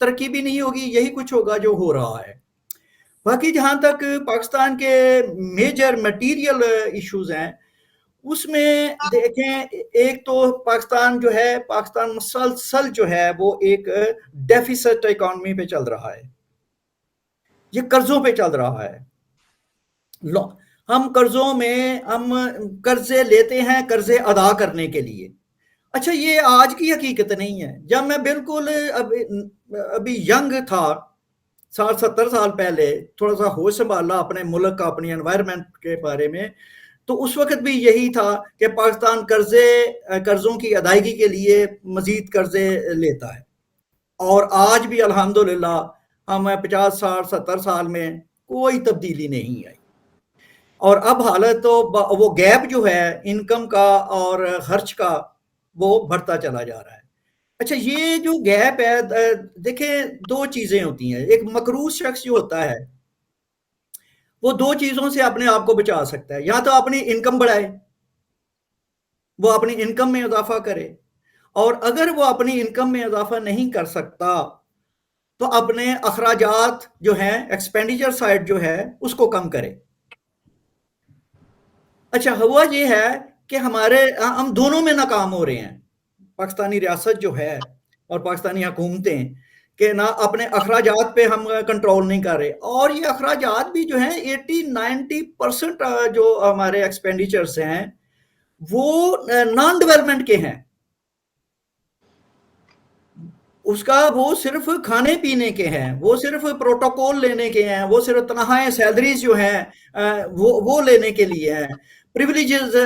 ترقی بھی نہیں ہوگی. یہی کچھ ہوگا جو ہو رہا ہے. باقی جہاں تک پاکستان کے میجر میٹیریل ایشوز ہیں اس میں دیکھیں، ایک تو پاکستان جو ہے، پاکستان مسلسل جو ہے وہ ایک ڈیفیسٹ اکانومی پہ چل رہا ہے، یہ قرضوں پہ چل رہا ہے. ہم قرضوں میں ہم قرضے لیتے ہیں قرضے ادا کرنے کے لیے. اچھا، یہ آج کی حقیقت نہیں ہے. جب میں بالکل ابھی ینگ تھا 60-70 سال پہلے، تھوڑا سا ہوش سنبھالا اپنے ملک کا، اپنی انوائرمنٹ کے بارے میں، تو اس وقت بھی یہی تھا کہ پاکستان قرضوں کی ادائیگی کے لیے مزید قرضے لیتا ہے. اور آج بھی الحمدللہ ہم 50-60-70 سال میں کوئی تبدیلی نہیں آئی. اور اب حالت تو وہ گیپ جو ہے انکم کا اور خرچ کا وہ بڑھتا چلا جا رہا ہے. اچھا، یہ جو گیپ ہے، دیکھیں دو چیزیں ہوتی ہیں. ایک مقروض شخص جو ہوتا ہے وہ دو چیزوں سے اپنے آپ کو بچا سکتا ہے، یا تو اپنی انکم بڑھائے، وہ اپنی انکم میں اضافہ کرے، اور اگر وہ اپنی انکم میں اضافہ نہیں کر سکتا تو اپنے اخراجات جو ہیں، ایکسپینڈیچر سائڈ جو ہے اس کو کم کرے. اچھا، ہوا یہ ہے کہ ہم دونوں میں ناکام ہو رہے ہیں، پاکستانی ریاست جو ہے اور پاکستانی حکومتیں، کہ نہ اپنے اخراجات پہ ہم کنٹرول نہیں کر رہے. اور یہ اخراجات بھی جو ہیں 80-90% جو ہمارے ایکسپینڈیچرز ہیں وہ نان ڈیولپمنٹ کے ہیں. اس کا وہ صرف کھانے پینے کے ہیں، وہ صرف پروٹوکول لینے کے ہیں، وہ صرف تنخواہیں سیلریز جو ہیں وہ لینے کے لیے ہیں، پریویلیجز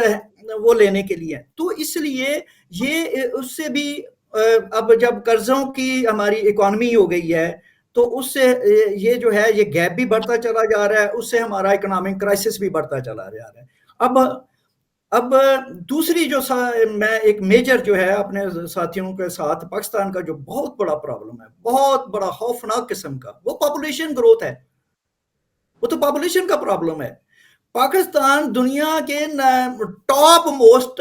وہ لینے کے لیے. تو اس لیے یہ اس سے بھی اب جب قرضوں کی ہماری اکانومی ہو گئی ہے تو اس سے یہ جو ہے یہ گیپ بھی بڑھتا چلا جا رہا ہے، اس سے ہمارا اکنامک کرائسس بھی بڑھتا چلا جا رہا ہے. اب دوسری جو میں ایک میجر جو ہے اپنے ساتھیوں کے ساتھ پاکستان کا جو بہت بڑا پرابلم ہے، بہت بڑا خوفناک قسم کا، وہ پاپولیشن گروتھ ہے. وہ تو پاپولیشن کا پرابلم ہے. پاکستان دنیا کے ٹاپ موسٹ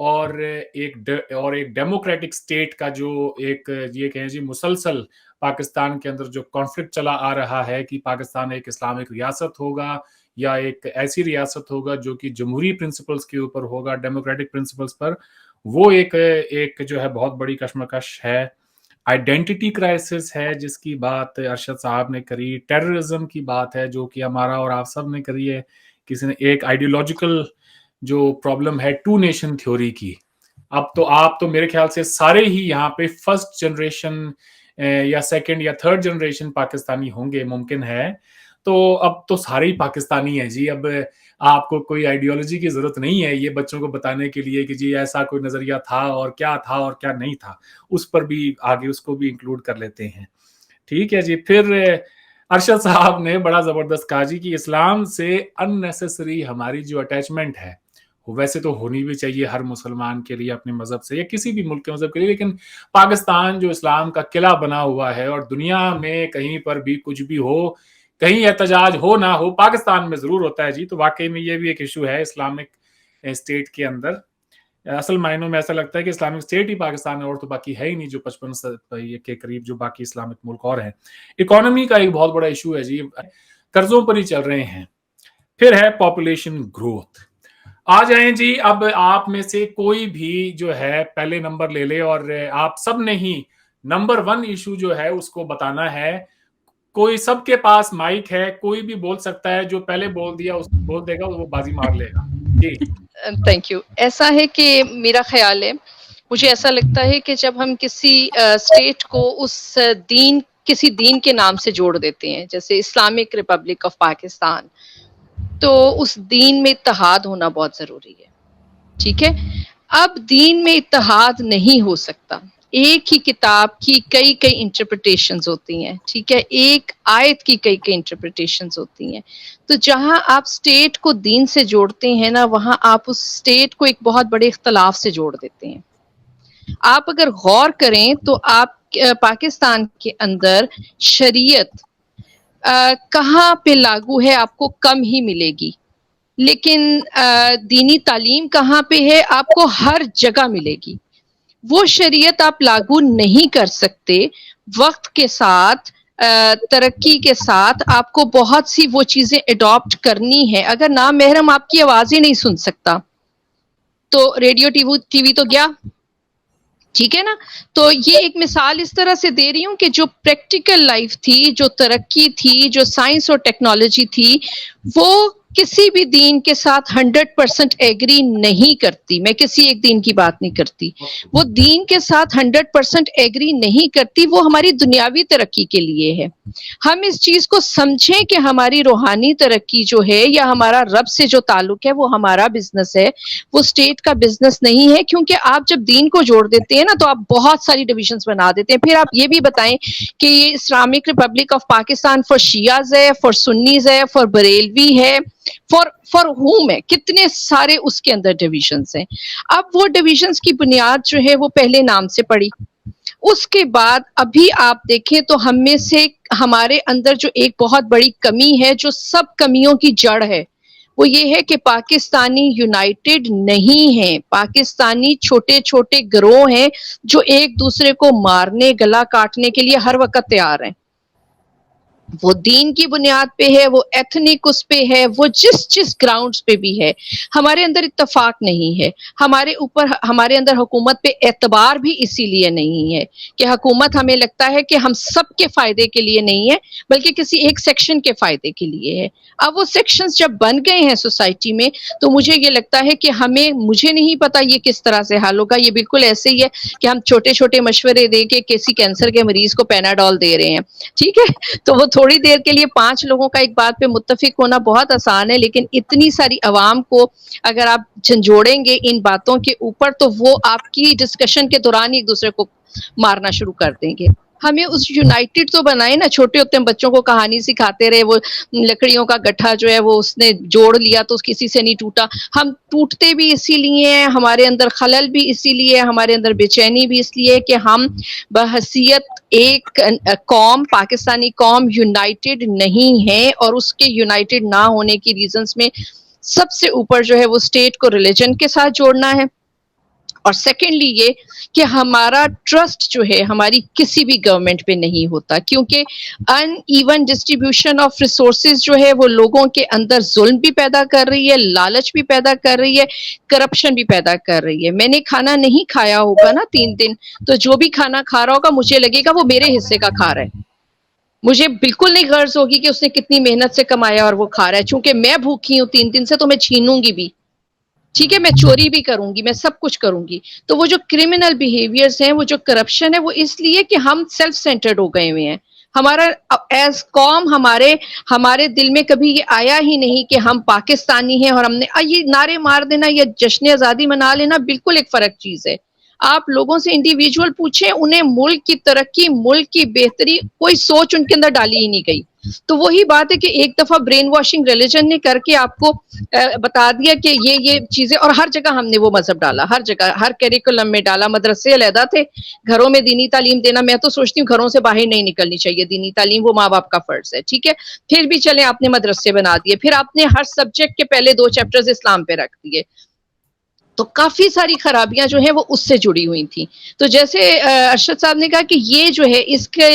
اور ایک ڈیموکریٹک اسٹیٹ کا جو ایک یہ کہیں جی مسلسل پاکستان کے اندر جو کانفلکٹ چلا آ رہا ہے کہ پاکستان ایک اسلامک ریاست ہوگا یا ایک ایسی ریاست ہوگا جو کہ جمہوری پرنسپلز کے اوپر ہوگا، ڈیموکریٹک پرنسپلز پر، وہ ایک جو ہے بہت بڑی کشمکش ہے. آئیڈینٹی کرائسس ہے جس کی بات ارشد صاحب نے کری، ٹیررزم کی بات ہے جو کہ ہمارا اور آپ سب نے کری ہے. کسی نے ایک آئیڈیولوجیکل جو پرابلم ہے ٹو نیشن تھیوری کی. اب تو آپ تو میرے خیال سے سارے ہی یہاں پہ فرسٹ جنریشن یا سیکنڈ یا تھرڈ جنریشن پاکستانی ہوں گے، ممکن ہے. تو اب تو سارے ہی پاکستانی ہیں جی. اب آپ کو کوئی آئیڈیالوجی کی ضرورت نہیں ہے یہ بچوں کو بتانے کے لیے کہ جی ایسا کوئی نظریہ تھا اور کیا نہیں تھا. اس پر بھی آگے اس کو بھی انکلوڈ کر لیتے ہیں. ٹھیک ہے جی. پھر ارشد صاحب نے بڑا زبردست کہا جی کہ اسلام سے اننیسیسری ہماری جو اٹیچمنٹ ہے ویسے تو ہونی بھی چاہیے ہر مسلمان کے لیے اپنے مذہب سے یا کسی بھی ملک کے مذہب کے لیے، لیکن پاکستان جو اسلام کا قلعہ بنا ہوا ہے اور دنیا میں کہیں پر بھی کچھ بھی ہو، کہیں احتجاج ہو نہ ہو، پاکستان میں ضرور ہوتا ہے جی. تو واقعی میں یہ بھی ایک ایشو ہے اسلامک اسٹیٹ کے اندر. اصل معنوں میں ایسا لگتا ہے کہ اسلامک اسٹیٹ ہی پاکستان ہے اور تو باقی ہے ہی نہیں، جو 55 کے قریب جو باقی اسلامک ملک اور ہیں. اکانومی کا ایک بہت بڑا ایشو ہے جی، قرضوں پر ہی چل رہے ہیں. پھر ہے پاپولیشن گروتھ. آ جائیں جی. اب آپ میں سے کوئی بھی جو ہے پہلے نمبر لے لے اور آپ سب نے ہی نمبر 1 ایشو جو ہے اس کو بتانا ہے. کوئی سب کے پاس مائک ہے، کوئی بھی بول سکتا ہے، جو پہلے بول دیا اس بول دے گا وہ بازی مار لے گا جی. Thank you. ایسا ہے کہ میرا خیال ہے، مجھے ایسا لگتا ہے کہ جب ہم کسی اسٹیٹ کو اس کسی دین کے نام سے جوڑ دیتے ہیں، جیسے اسلامک ریپبلک آف پاکستان، تو اس دین میں اتحاد ہونا بہت ضروری ہے. ٹھیک ہے. اب دین میں اتحاد نہیں ہو سکتا. ایک ہی کتاب کی کئی انٹرپریٹیشنز ہوتی ہیں. ٹھیک ہے. ایک آیت کی کئی انٹرپریٹیشنز ہوتی ہیں. تو جہاں آپ اسٹیٹ کو دین سے جوڑتے ہیں نا، وہاں آپ اس اسٹیٹ کو ایک بہت بڑے اختلاف سے جوڑ دیتے ہیں. آپ اگر غور کریں تو آپ پاکستان کے اندر شریعت کہاں پہ لاگو ہے آپ کو کم ہی ملے گی، لیکن دینی تعلیم کہاں پہ ہے آپ کو ہر جگہ ملے گی. وہ شریعت آپ لاگو نہیں کر سکتے. وقت کے ساتھ ترقی کے ساتھ آپ کو بہت سی وہ چیزیں اڈاپٹ کرنی ہے. اگر نامحرم آپ کی آواز ہی نہیں سن سکتا تو ریڈیو ٹی وی تو گیا. ٹھیک ہے نا. تو یہ ایک مثال اس طرح سے دے رہی ہوں کہ جو پریکٹیکل لائف تھی، جو ترقی تھی، جو سائنس اور ٹیکنالوجی تھی، وہ کسی بھی دین کے ساتھ 100% ایگری نہیں کرتی. میں کسی ایک دین کی بات نہیں کرتی. وہ دین کے ساتھ 100% ایگری نہیں کرتی. وہ ہماری دنیاوی ترقی کے لیے ہے. ہم اس چیز کو سمجھیں کہ ہماری روحانی ترقی جو ہے یا ہمارا رب سے جو تعلق ہے وہ ہمارا بزنس ہے، وہ اسٹیٹ کا بزنس نہیں ہے. کیونکہ آپ جب دین کو جوڑ دیتے ہیں نا تو آپ بہت ساری ڈویژنز بنا دیتے ہیں. پھر آپ یہ بھی بتائیں کہ یہ Islamic Republic of Pakistan for Shias ہے، فار سنیز ہے، فار بریلوی ہے، فار ہوم ہے. کتنے سارے اس کے اندر ڈویژنز ہیں. اب وہ ڈویژنز کی بنیاد جو ہے وہ پہلے نام سے پڑی. اس کے بعد ابھی آپ دیکھیں تو ہم میں سے ہمارے اندر جو ایک بہت بڑی کمی ہے، جو سب کمیوں کی جڑ ہے، وہ یہ ہے کہ پاکستانی یونائٹڈ نہیں ہیں. پاکستانی چھوٹے چھوٹے گروہ ہیں جو ایک دوسرے کو مارنے، گلا کاٹنے کے لیے ہر وقت تیار ہیں. وہ دین کی بنیاد پہ ہے، وہ ایتھنک اس پہ ہے، وہ جس گراؤنڈز پہ بھی ہے. ہمارے اندر اتفاق نہیں ہے. ہمارے اندر حکومت پہ اعتبار بھی اسی لیے نہیں ہے کہ حکومت ہمیں لگتا ہے کہ ہم سب کے فائدے کے لیے نہیں ہے بلکہ کسی ایک سیکشن کے فائدے کے لیے ہے. اب وہ سیکشنز جب بن گئے ہیں سوسائٹی میں تو مجھے یہ لگتا ہے کہ مجھے نہیں پتا یہ کس طرح سے حل ہوگا. یہ بالکل ایسے ہی ہے کہ ہم چھوٹے چھوٹے مشورے دے کے کسی کینسر کے مریض کو پیناڈول دے رہے ہیں. ٹھیک ہے. تو وہ تھوڑی دیر کے لیے 5 لوگوں کا ایک بات پہ متفق ہونا بہت آسان ہے، لیکن اتنی ساری عوام کو اگر آپ جھنجھوڑیں گے ان باتوں کے اوپر تو وہ آپ کی ڈسکشن کے دوران ایک دوسرے کو مارنا شروع کر دیں گے. ہمیں اس یونائٹڈ تو بنائے نا. چھوٹے ہوتے ہیں بچوں کو کہانی سکھاتے رہے، وہ لکڑیوں کا گٹھا جو ہے وہ اس نے جوڑ لیا تو کسی سے نہیں ٹوٹا. ہم ٹوٹتے بھی اسی لیے ہیں، ہمارے اندر خلل بھی اسی لیے، ہمارے اندر بے چینی بھی اس لیے کہ ہم بحیثیت ایک قوم، پاکستانی قوم یونائٹڈ نہیں ہے. اور اس کے یونائٹڈ نہ ہونے کی ریزنز میں سب سے اوپر جو ہے وہ اسٹیٹ کو ریلیجن کے ساتھ جوڑنا ہے. اور سیکنڈلی یہ کہ ہمارا ٹرسٹ جو ہے ہماری کسی بھی گورنمنٹ پہ نہیں ہوتا، کیونکہ in even distribution of resources جو ہے وہ لوگوں کے اندر ظلم بھی پیدا کر رہی ہے، لالچ بھی پیدا کر رہی ہے، کرپشن بھی پیدا کر رہی ہے. میں نے کھانا نہیں کھایا ہوگا نا 3 دن، تو جو بھی کھانا کھا رہا ہوگا مجھے لگے گا وہ میرے حصے کا کھا رہا ہے. مجھے بالکل نہیں غرض ہوگی کہ اس نے کتنی محنت سے کمایا اور وہ کھا رہا ہے. چونکہ میں بھوکی ہوں 3 دن سے تو میں چھینوں گی بھی، ٹھیک ہے، میں چوری بھی کروں گی، میں سب کچھ کروں گی. تو وہ جو کرمنل بیہیویئرز ہیں، وہ جو کرپشن ہے، وہ اس لیے کہ ہم سیلف سینٹرڈ ہو گئے ہوئے ہیں. ہمارا ایز قوم ہمارے دل میں کبھی یہ آیا ہی نہیں کہ ہم پاکستانی ہیں اور ہم نے یہ نعرے مار دینا یا جشن آزادی منا لینا بالکل ایک فرق چیز ہے. آپ لوگوں سے انڈیویجول پوچھیں، انہیں ملک کی ترقی، ملک کی بہتری کوئی سوچ ان کے اندر ڈالی ہی نہیں گئی. تو وہی بات ہے کہ ایک دفعہ برین واشنگ ریلیجن نے کر کے آپ کو بتا دیا کہ یہ چیزیں، اور ہر جگہ ہم نے وہ مذہب ڈالا، ہر جگہ ہر کیریکولم میں ڈالا. مدرسے علیحدہ تھے، گھروں میں دینی تعلیم دینا، میں تو سوچتی ہوں گھروں سے باہر نہیں نکلنی چاہیے دینی تعلیم، وہ ماں باپ کا فرض ہے، ٹھیک ہے. پھر بھی چلیں آپ نے مدرسے بنا دیے، پھر آپ نے ہر سبجیکٹ کے پہلے 2 چیپٹرز اسلام پہ رکھ دیے. تو کافی ساری خرابیاں جو ہیں وہ اس سے جڑی ہوئی تھیں. تو جیسے ارشد صاحب نے کہا کہ یہ جو ہے اس کے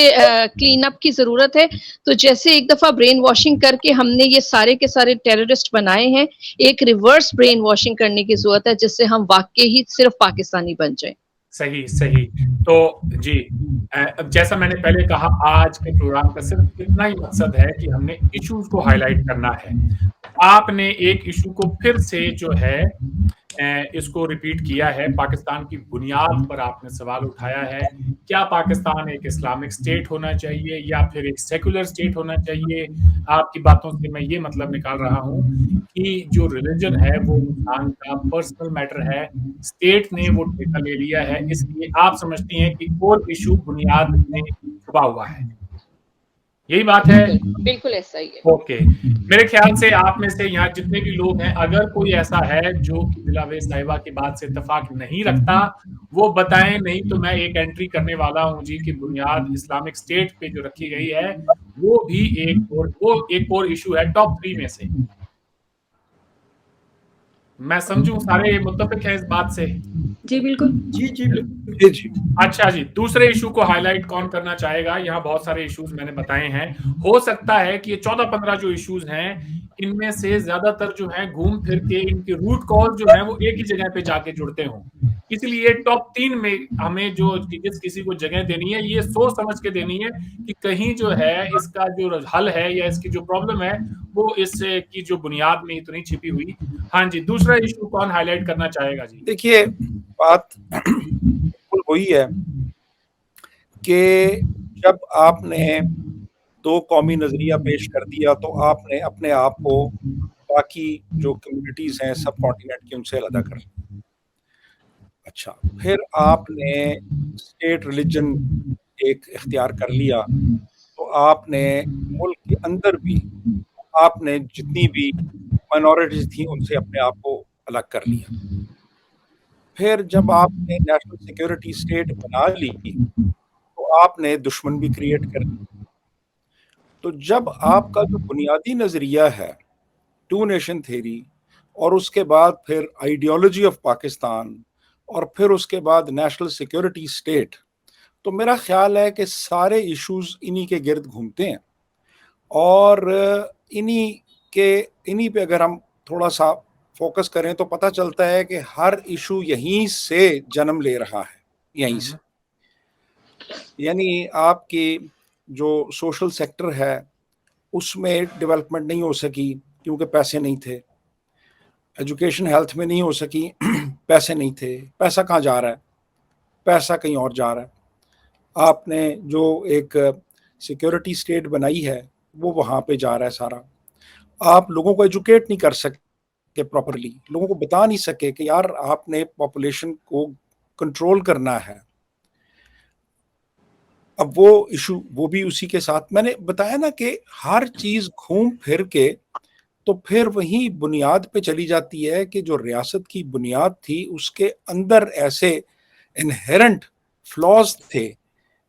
کلین اپ کی ضرورت ہے. تو جیسے ایک دفعہ برین واشنگ کر کے ہم نے یہ سارے کے سارے ٹیررسٹ بنائے ہیں، ایک ریورس برین واشنگ کرنے کی ضرورت ہے جس سے ہم واقعی ہی صرف پاکستانی بن جائیں. صحیح. تو جی، جیسا میں نے پہلے کہا، آج کے پروگرام کا صرف اتنا ہی مقصد ہے کہ ہم نے ایشوز کو ہائی لائٹ کرنا ہے. آپ نے ایک ایشو کو پھر سے جو ہے اس کو ریپیٹ کیا ہے، پاکستان کی بنیاد پر آپ نے سوال اٹھایا ہے. کیا پاکستان ایک اسلامک اسٹیٹ ہونا چاہیے یا پھر ایک سیکولر اسٹیٹ ہونا چاہیے؟ آپ کی باتوں سے میں یہ مطلب نکال رہا ہوں کہ جو ریلیجن ہے وہ انسان کا پرسنل میٹر ہے، اسٹیٹ نے وہ ٹھیکہ لے لیا ہے، اس لیے آپ سمجھتی ہیں کہ اور ایشو بنیاد میں چھپا ہوا ہے. یہی بات ہے؟ بالکل ایسا ہی ہے. اوکے. میرے خیال سے آپ میں سے یہاں جتنے بھی لوگ ہیں، اگر کوئی ایسا ہے جو بلاوے صاحبہ کی بات سے اتفاق نہیں رکھتا، وہ بتائیں، نہیں تو میں ایک انٹری کرنے والا ہوں جی کہ بنیاد اسلامک اسٹیٹ پہ جو رکھی گئی ہے وہ بھی ایک اور ایشو ہے ٹاپ 3 میں سے. میں سمجھوں سارے متفق ہیں اس بات سے؟ جی بالکل. جی. اچھا جی، دوسرے ایشو کو ہائی لائٹ کون کرنا چاہے گا؟ یہاں بہت سارے ایشوز میں نے بتائے ہیں. ہو سکتا ہے کہ یہ 14-15 جو ایشوز ہیں ان میں سے زیادہ تر جو ہیں گھوم پھر کے ان کے روٹ کاز جو ہیں وہ ایک ہی جگہ پہ جا کے جڑتے ہوں. اس لیے ٹاپ 3 میں ہمیں جو جس کسی کو جگہ دینی ہے یہ سوچ سمجھ کے دینی ہے کہ کہیں جو ہے اس کا جو حل ہے یا اس کی جو پرابلم ہے وہ اس کی جو بنیاد میں تو نہیں چھپی ہوئی. ہاں جی، دوسرا ایشو کون ہائی لائٹ کرنا چاہے گا؟ جی دیکھیے، بات بالکل وہی ہے کہ جب آپ نے 2 قومی نظریہ پیش کر دیا تو آپ نے اپنے آپ کو باقی جو کمیونٹیز ہیں سب کانٹیننٹ کی ان سے علیحدہ کر لیا. اچھا، پھر آپ نے اسٹیٹ ریلیجن ایک اختیار کر لیا تو آپ نے ملک کے اندر بھی آپ نے جتنی بھی مائنورٹیز تھیں ان سے اپنے آپ کو الگ کر لیا. پھر جب آپ نے نیشنل سیکیورٹی اسٹیٹ بنا لی تو آپ نے دشمن بھی کریٹ کر دی. تو جب آپ کا جو بنیادی نظریہ ہے 2 نیشن تھیری، اور اس کے بعد پھر آئیڈیالوجی آف پاکستان، اور پھر اس کے بعد نیشنل سیکیورٹی اسٹیٹ، تو میرا خیال ہے کہ سارے ایشوز انہی کے گرد گھومتے ہیں. اور انہی پہ اگر ہم تھوڑا سا فوکس کریں تو پتہ چلتا ہے کہ ہر ایشو یہیں سے جنم لے رہا ہے، یہیں سے. یعنی آپ کی جو سوشل سیکٹر ہے اس میں ڈیولپمنٹ نہیں ہو سکی کیونکہ پیسے نہیں تھے. ایجوکیشن ہیلتھ میں نہیں ہو سکی، پیسے نہیں تھے. پیسہ کہاں جا رہا ہے؟ پیسہ کہیں اور جا رہا ہے. آپ نے جو ایک سیکیورٹی اسٹیٹ بنائی ہے وہ وہاں پہ جا رہا ہے سارا. آپ لوگوں کو ایجوکیٹ نہیں کر سکے پراپرلی، لوگوں کو بتا نہیں سکے کہ یار آپ نے پاپولیشن کو کنٹرول کرنا ہے. اب وہ ایشو وہ بھی اسی کے ساتھ میں نے بتایا نا کہ ہر چیز گھوم پھر کے تو پھر وہی بنیاد پہ چلی جاتی ہے کہ جو ریاست کی بنیاد تھی اس کے اندر ایسے انہیرنٹ فلاز تھے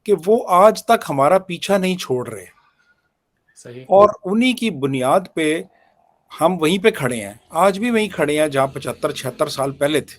کہ وہ آج تک ہمارا پیچھا نہیں چھوڑ رہے. صحیح. اور انہی کی بنیاد پہ ہم وہیں پہ کھڑے ہیں، آج بھی وہیں کھڑے ہیں جہاں 75-76 سال پہلے تھے.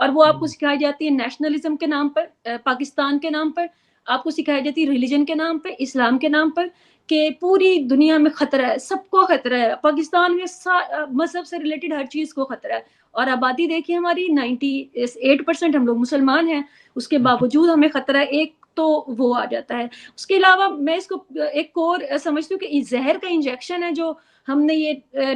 اور وہ آپ کو سکھائی جاتی ہے نیشنلزم کے نام پر, پاکستان کے نام پر, آپ کو سکھائی جاتی ہے ریلیجن کے نام پہ, اسلام کے نام پر, کہ پوری دنیا میں خطرہ ہے, سب کو خطرہ ہے. پاکستان میں مذہب سے ریلیٹڈ ہر چیز کو خطرہ ہے. اور آبادی دیکھیے ہماری 98% ہم لوگ مسلمان ہیں, اس کے باوجود ہمیں خطرہ ہے. ایک تو وہ آ جاتا ہے. اس کے علاوہ میں اس کو ایک اور سمجھتی ہوں کہ زہر کا انجیکشن ہے جو ہم نے یہ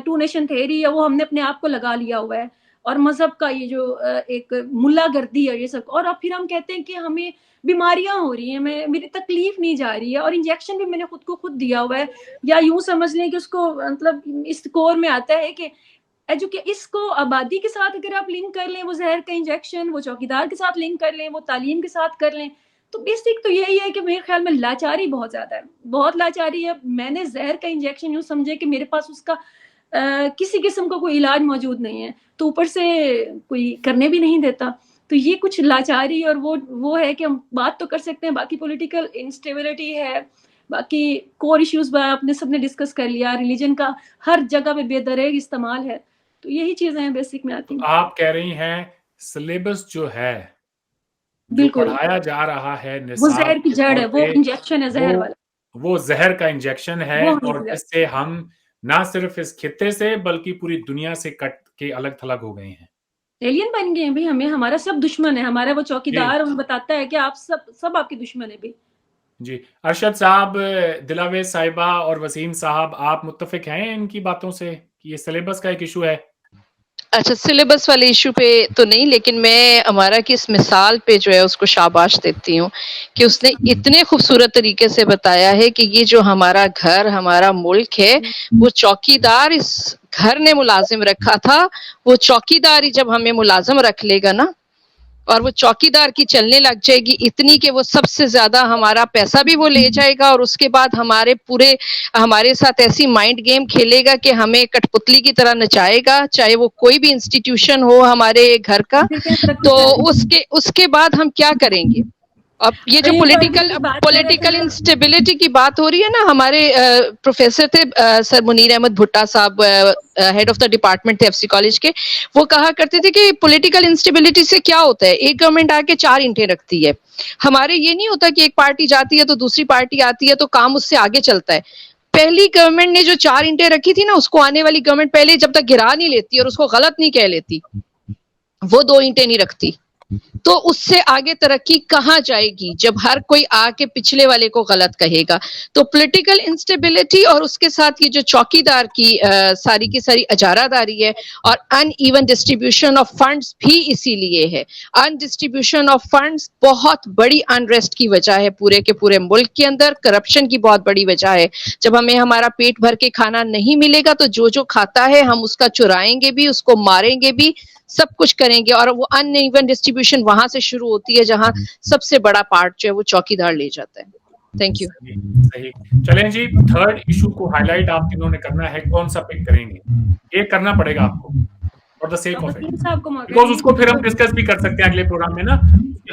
2 نیشن تھیوری ہے وہ ہم نے اپنے آپ کو لگا لیا ہوا ہے, اور مذہب کا یہ جو ایک ملا گردی ہے یہ سب, اور اب پھر ہم کہتے ہیں کہ ہمیں بیماریاں ہو رہی ہیں, میری تکلیف نہیں جا رہی ہے, اور انجیکشن بھی میں نے خود کو خود دیا ہوا ہے. یا یوں سمجھ لیں کہ اس کو مطلب اس کور میں آتا ہے کہ اس کو آبادی کے ساتھ اگر آپ لنک کر لیں, وہ زہر کا انجیکشن, وہ چوکیدار کے ساتھ لنک کر لیں, وہ تعلیم کے ساتھ کر لیں, تو بیسک تو یہی ہے کہ میرے خیال میں لاچاری بہت زیادہ ہے, بہت لاچاری ہے. میں نے زہر کا انجیکشن یوں سمجھے کہ میرے پاس اس کا کسی قسم کا کوئی علاج موجود نہیں ہے, تو اوپر سے کوئی کرنے بھی نہیں دیتا. تو یہ کچھ لاچاری اور وہ ہے کہ ہم بات تو کر سکتے ہیں. باقی پولیٹیکل انسٹیبلٹی ہے, باقی کور ایشوز آپ نے سب نے ڈسکس کر لیا, ریلیجن کا ہر جگہ پہ بے دریغ استعمال ہے. تو یہی چیزیں ہیں بیسک میں آتی ہیں. آپ کہہ رہی ہیں سلیبس جو ہے جو بالکل پڑھایا جا رہا ہے وہ نصاب زہر کی کے جڑ طور ہے, وہ پہ, انجیکشن ہے زہر والا, وہ زہر کا انجیکشن ہے, وہ اور جس سے ہم نہ صرف اس خطے سے بلکہ پوری دنیا سے کٹ کے الگ تھلگ ہو گئے ہیں, ایلین بن گئے ہیں بھی. ہمارا سب دشمن ہے, ہمارا وہ چوکیدار ہمیں بتاتا ہے کہ آپ سب آپ کے دشمن ہیں بھی. جی ارشد صاحب, دلاویز صاحبہ اور وسیم صاحب, آپ متفق ہیں ان کی باتوں سے کہ یہ سلیبس کا ایک ایشو ہے؟ اچھا, سلیبس والے ایشو پہ تو نہیں, لیکن میں ہمارا کی اس مثال پہ جو ہے اس کو شاباش دیتی ہوں کہ اس نے اتنے خوبصورت طریقے سے بتایا ہے کہ یہ جو ہمارا گھر, ہمارا ملک ہے, وہ چوکیدار اس گھر نے ملازم رکھا تھا. وہ چوکیداری جب ہمیں ملازم رکھ لے گا نا, اور وہ چوکیدار کی چلنے لگ جائے گی اتنی کہ وہ سب سے زیادہ ہمارا پیسہ بھی وہ لے جائے گا, اور اس کے بعد ہمارے ساتھ ایسی مائنڈ گیم کھیلے گا کہ ہمیں کٹ پتلی کی طرح نچائے گا, چاہے وہ کوئی بھی انسٹیٹیوشن ہو ہمارے گھر کا. تو اس کے بعد ہم کیا کریں گے؟ اب یہ جو پولیٹیکل انسٹیبلٹی کی بات ہو رہی ہے نا, ہمارے پروفیسر تھے سر منیر احمد بھٹا صاحب, ہیڈ آف دا ڈپارٹمنٹ تھے ایف سی کالج کے, وہ کہا کرتے تھے کہ پولیٹیکل انسٹیبلٹی سے کیا ہوتا ہے, ایک گورنمنٹ آ کے 4 اینٹیں رکھتی ہے. ہمارے یہ نہیں ہوتا کہ ایک پارٹی جاتی ہے تو دوسری پارٹی آتی ہے تو کام اس سے آگے چلتا ہے. پہلی گورنمنٹ نے جو 4 اینٹیں رکھی تھی نا, اس کو آنے والی گورنمنٹ پہلے جب تک گرا نہیں لیتی اور اس کو غلط نہیں کہہ لیتی, وہ 2 اینٹیں نہیں رکھتی, تو اس سے آگے ترقی کہاں جائے گی جب ہر کوئی آ کے پچھلے والے کو غلط کہے گا. تو پولیٹیکل انسٹیبلٹی اور اس کے ساتھ یہ جو چوکیدار کی ساری کی ساری اجارہ داری ہے, اور in even distribution of funds بھی اسی لیے ہے. ان ڈسٹریبیوشن آف فنڈز بہت بڑی انریسٹ کی وجہ ہے پورے کے پورے ملک کے اندر, کرپشن کی بہت بڑی وجہ ہے. جب ہمیں ہمارا پیٹ بھر کے کھانا نہیں ملے گا تو جو کھاتا ہے ہم اس کا چرائیں گے بھی, اس کو ماریں گے بھی, سب کچھ کریں گے. اور وہ ان ایون ڈسٹریبیوشن وہاں سے شروع ہوتی ہے جہاں سب سے بڑا پارٹ جو ہے وہ چوکیدار لے جاتا ہے. Thank you. صحیح. چلیں جی, 3rd ایشو کو ہائی لائٹ آپ تینوں نے کرنا ہے, کون سا پک کریں گے؟ یہ کرنا پڑے گا آپ کو for the sake of it, because اس کو پھر ہم ڈسکس بھی کر سکتے ہیں اگلے پروگرام میں نا,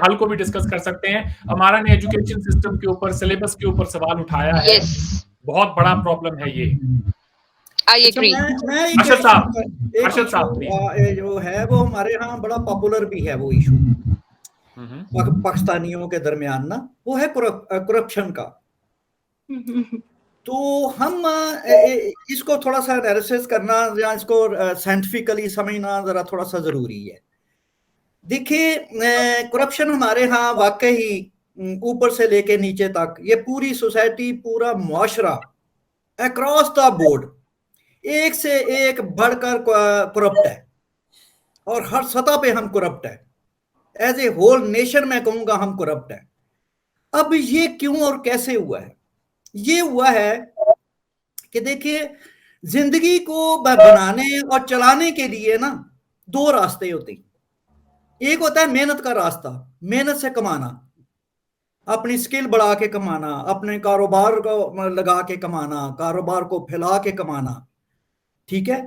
حل کو بھی ڈسکس کر سکتے ہیں. ہمارا نے ایجوکیشن سسٹم کے اوپر, سلیبس کے اوپر سوال اٹھایا ہے, بہت بڑا پرابلم ہے یہ. ارشد صاحب جو ہے وہ ہمارے ہاں بڑا پاپولر بھی ہے وہ ایشو پاکستانیوں کے درمیان نا, وہ ہے کرپشن کا. تو ہم اس کو تھوڑا سا انالیسس کرنا یا اس کو سائنٹیفکلی سمجھنا ذرا تھوڑا سا ضروری ہے. دیکھیے, کرپشن ہمارے ہاں واقعی اوپر سے لے کے نیچے تک, یہ پوری سوسائٹی, پورا معاشرہ اکراس دا بورڈ ایک سے ایک بڑھ کر کرپٹ ہے, اور ہر سطح پہ ہم کرپٹ ہے. ایز اے ہول نیشن میں کہوں گا ہم کرپٹ ہے. اب یہ کیوں اور کیسے ہوا ہے؟ یہ ہوا ہے کہ دیکھیے, زندگی کو بنانے اور چلانے کے لیے نا 2 راستے ہوتے ہیں. ایک ہوتا ہے محنت کا راستہ, محنت سے کمانا, اپنی سکل بڑھا کے کمانا, اپنے کاروبار کو لگا کے کمانا, کاروبار کو پھیلا کے کمانا, ٹھیک ہے.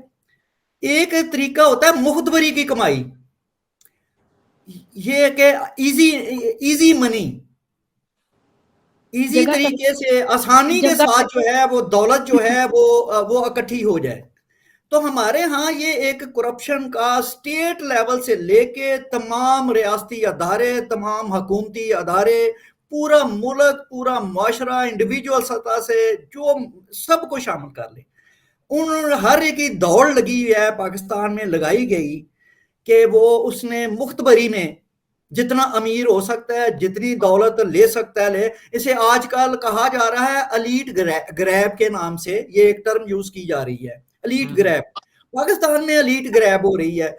ایک طریقہ ہوتا ہے مخدبری کی کمائی, یہ کہ ایزی منی, ایزی طریقے سے آسانی کے ساتھ جو ہے وہ دولت جو ہے وہ اکٹھی ہو جائے. تو ہمارے ہاں یہ ایک کرپشن کا اسٹیٹ لیول سے لے کے تمام ریاستی ادارے، تمام حکومتی ادارے، پورا ملک، پورا معاشرہ، انڈیویجول سطح سے جو سب کو شامل کر لیں، ان ہر ایک کی دوڑ لگی ہے پاکستان میں، لگائی گئی کہ وہ اس نے مختبری میں جتنا امیر ہو سکتا ہے، جتنی دولت لے سکتا ہے لے. اسے آج کل کہا جا رہا ہے الیٹ گریب کے نام سے، یہ ایک ٹرم یوز کی جا رہی ہے، الیٹ گریب. پاکستان میں الیٹ گریب ہو رہی ہے.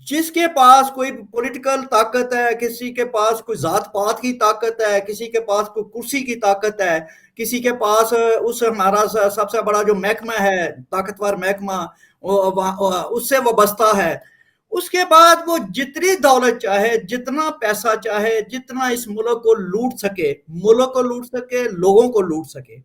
جس کے پاس کوئی پولیٹیکل طاقت ہے، کسی کے پاس کوئی ذات پات کی طاقت ہے، کسی کے پاس کوئی کرسی کی طاقت ہے، کسی کے پاس اس ہمارا سب سے بڑا جو محکمہ ہے، طاقتور محکمہ، اس سے وابستہ ہے، اس کے بعد وہ جتنی دولت چاہے، جتنا پیسہ چاہے، جتنا اس ملک کو لوٹ سکے، ملک کو لوٹ سکے، لوگوں کو لوٹ سکے،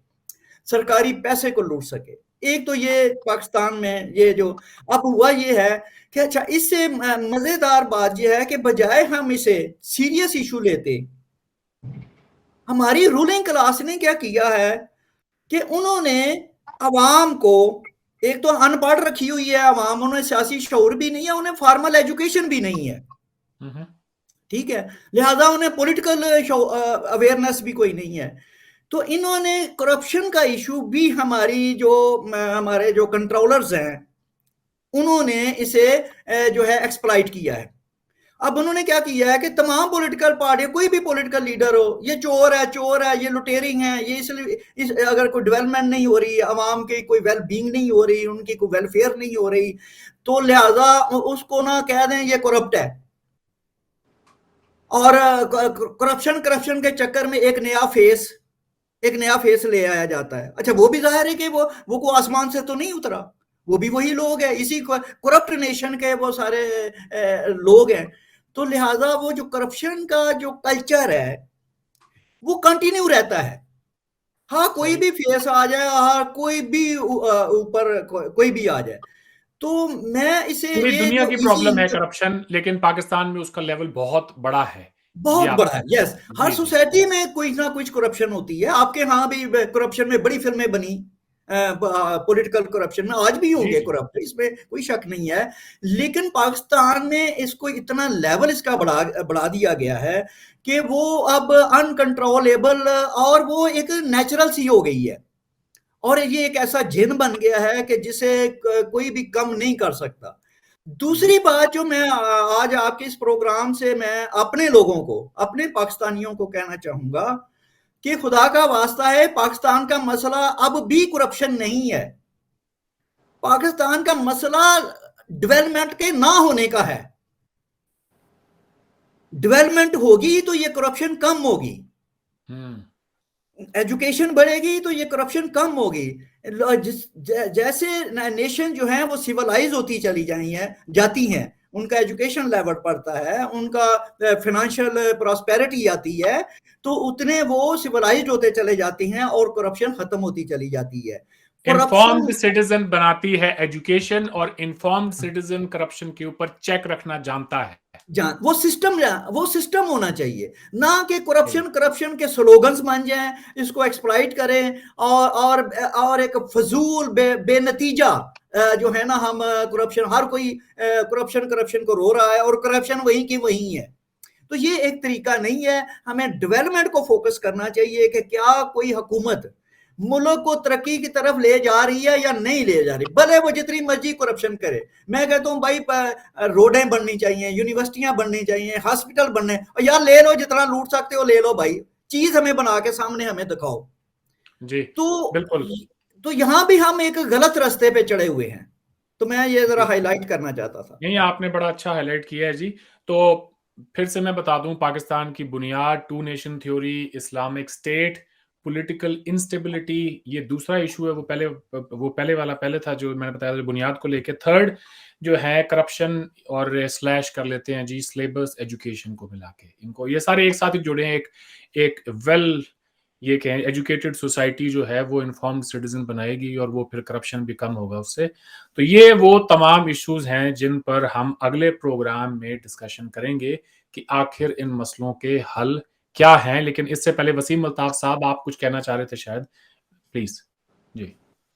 سرکاری پیسے کو لوٹ سکے. ایک تو یہ پاکستان میں یہ جو اب ہوا یہ ہے کہ اچھا، اس سے مزیدار بات یہ ہے کہ بجائے ہم اسے سیریس ایشو لیتے، ہماری رولنگ کلاس نے کیا کیا ہے کہ انہوں نے عوام کو، ایک تو ان پڑھ رکھی ہوئی ہے عوام، انہیں سیاسی شعور بھی نہیں ہے، انہیں فارمل ایجوکیشن بھی نہیں ہے، ٹھیک ہے، لہذا انہیں پولیٹیکل اویئرنیس بھی کوئی نہیں ہے. تو انہوں نے کرپشن کا ایشو بھی ہمارے جو کنٹرولرز ہیں انہوں نے اسے جو ہے ایکسپلائٹ کیا ہے. اب انہوں نے کیا کیا ہے کہ تمام پولیٹیکل پارٹی، کوئی بھی پولیٹیکل لیڈر ہو، یہ چور ہے، یہ لٹیرنگ ہے، یہ اگر کوئی ڈیولپمنٹ نہیں ہو رہی، عوام کی کوئی ویل بینگ نہیں ہو رہی، ان کی کوئی ویلفیئر نہیں ہو رہی، تو لہٰذا اس کو نہ کہہ دیں یہ کرپٹ ہے. اور کرپشن کے چکر میں ایک نیا فیس لے آیا جاتا ہے. اچھا، وہ بھی ظاہر ہے کہ وہ کوئی آسمان سے تو نہیں اترا، وہ بھی وہی لوگ ہیں، اسی کرپٹ نیشن کے وہ سارے لوگ ہیں. تو لہٰذا وہ جو کرپشن کا جو کلچر ہے وہ کنٹینیو رہتا ہے. ہاں، کوئی بھی فیس آ جائے، ہاں کوئی بھی اوپر کوئی بھی آ جائے. تو میں اسے پوری یہ دنیا جو کی پرابلم ہے کرپشن، لیکن پاکستان میں اس کا لیول بہت بڑا ہے، بہت بڑا ہے. یس، ہر جی سوسائٹی میں کوئی نہ کچھ کرپشن ہوتی ہے. آپ کے ہاں بھی کرپشن میں بڑی فلمیں بنی، پولیٹیکل کرپشن میں آج بھی ہوں گے کرپٹ، اس میں کوئی شک نہیں ہے. لیکن پاکستان میں اس کو اتنا لیول اس کا بڑھا دیا گیا ہے کہ وہ اب انکنٹرولیبل، اور وہ ایک نیچرل سی ہو گئی ہے، اور یہ ایک ایسا جن بن گیا ہے کہ جسے کوئی بھی کم نہیں کر سکتا. دوسری بات جو میں آج آپ کے اس پروگرام سے میں اپنے لوگوں کو، اپنے پاکستانیوں کو کہنا چاہوں گا کہ خدا کا واسطہ ہے، پاکستان کا مسئلہ اب بھی کرپشن نہیں ہے. پاکستان کا مسئلہ ڈیولپمنٹ کے نہ ہونے کا ہے. ڈیولپمنٹ ہوگی تو یہ کرپشن کم ہوگی، ایجوکیشن بڑھے گی تو یہ کرپشن کم ہوگی. جیسے نیشن جو ہیں وہ سیولائز ہوتی چلی جاتی ہیں، ان کا ایجوکیشن لیول بڑھتا ہے، ان کا فائنینشیل پراسپیرٹی آتی ہے، تو اتنے وہ سیولائزڈ ہوتے چلے جاتے ہیں اور کرپشن ختم ہوتی چلی جاتی ہے. انفارمڈ سٹیزن بناتی ہے ایجوکیشن، اور انفارمڈ سٹیزن کرپشن کے اوپر چیک رکھنا جانتا ہے. وہ سسٹم ہونا چاہیے، نہ کہ کرپشن کے سلوگنز بن جائیں، اس کو ایکسپلائٹ کریں، اور ایک فضول بے نتیجہ جو ہے نا، ہم ہر کوئی کرپشن کو رو رہا ہے، اور کرپشن وہی کی وہی ہے. تو یہ ایک طریقہ نہیں ہے. ہمیں ڈیولپمنٹ کو فوکس کرنا چاہیے کہ کیا کوئی حکومت ملک کو ترقی کی طرف لے جا رہی ہے یا نہیں لے جا رہی، بھلے وہ جتنی مرضی کرپشن کرے. میں کہتا ہوں بھائی، روڈیں بننی چاہیے، یونیورسٹیاں بننی چاہیے، ہاسپٹل بننے، اور یار لے لو جتنا لوٹ سکتے ہو لے لو بھائی، چیز ہمیں بنا کے سامنے ہمیں دکھاؤ. جی بالکل. تو یہاں بھی ہم ایک غلط راستے پہ چڑھے ہوئے ہیں. تو میں یہ ذرا ہائی لائٹ کرنا چاہتا تھا. نہیں، آپ نے بڑا اچھا ہائی لائٹ کیا ہے جی. تو پھر سے میں بتا دوں، پاکستان کی بنیاد two nation theory, Islamic state, political instability, یہ دوسرا ایشو ہے. وہ پہلے تھا جو میں نے بتایا بنیاد کو لے کے. تھرڈ جو ہے کرپشن، اور سلیش کر لیتے ہیں جی سلیبس ایجوکیشن کو ملا کے، ان کو یہ سارے ایک ساتھ ہی جڑے ہیں. ایک یہ کہ ایجوکیٹڈ سوسائٹی جو ہے وہ انفارمڈ سٹیزن بنائے گی، اور وہ پھر کرپشن بھی کم ہوگا اس سے. تو یہ وہ تمام ایشوز ہیں جن پر ہم اگلے پروگرام میں ڈسکشن کریں گے کہ آخر ان مسئلوں کے حل کیا ہیں. لیکن اس سے پہلے وسیم الطاف صاحب، آپ کچھ کہنا چاہ رہے تھے شاید، پلیز. جی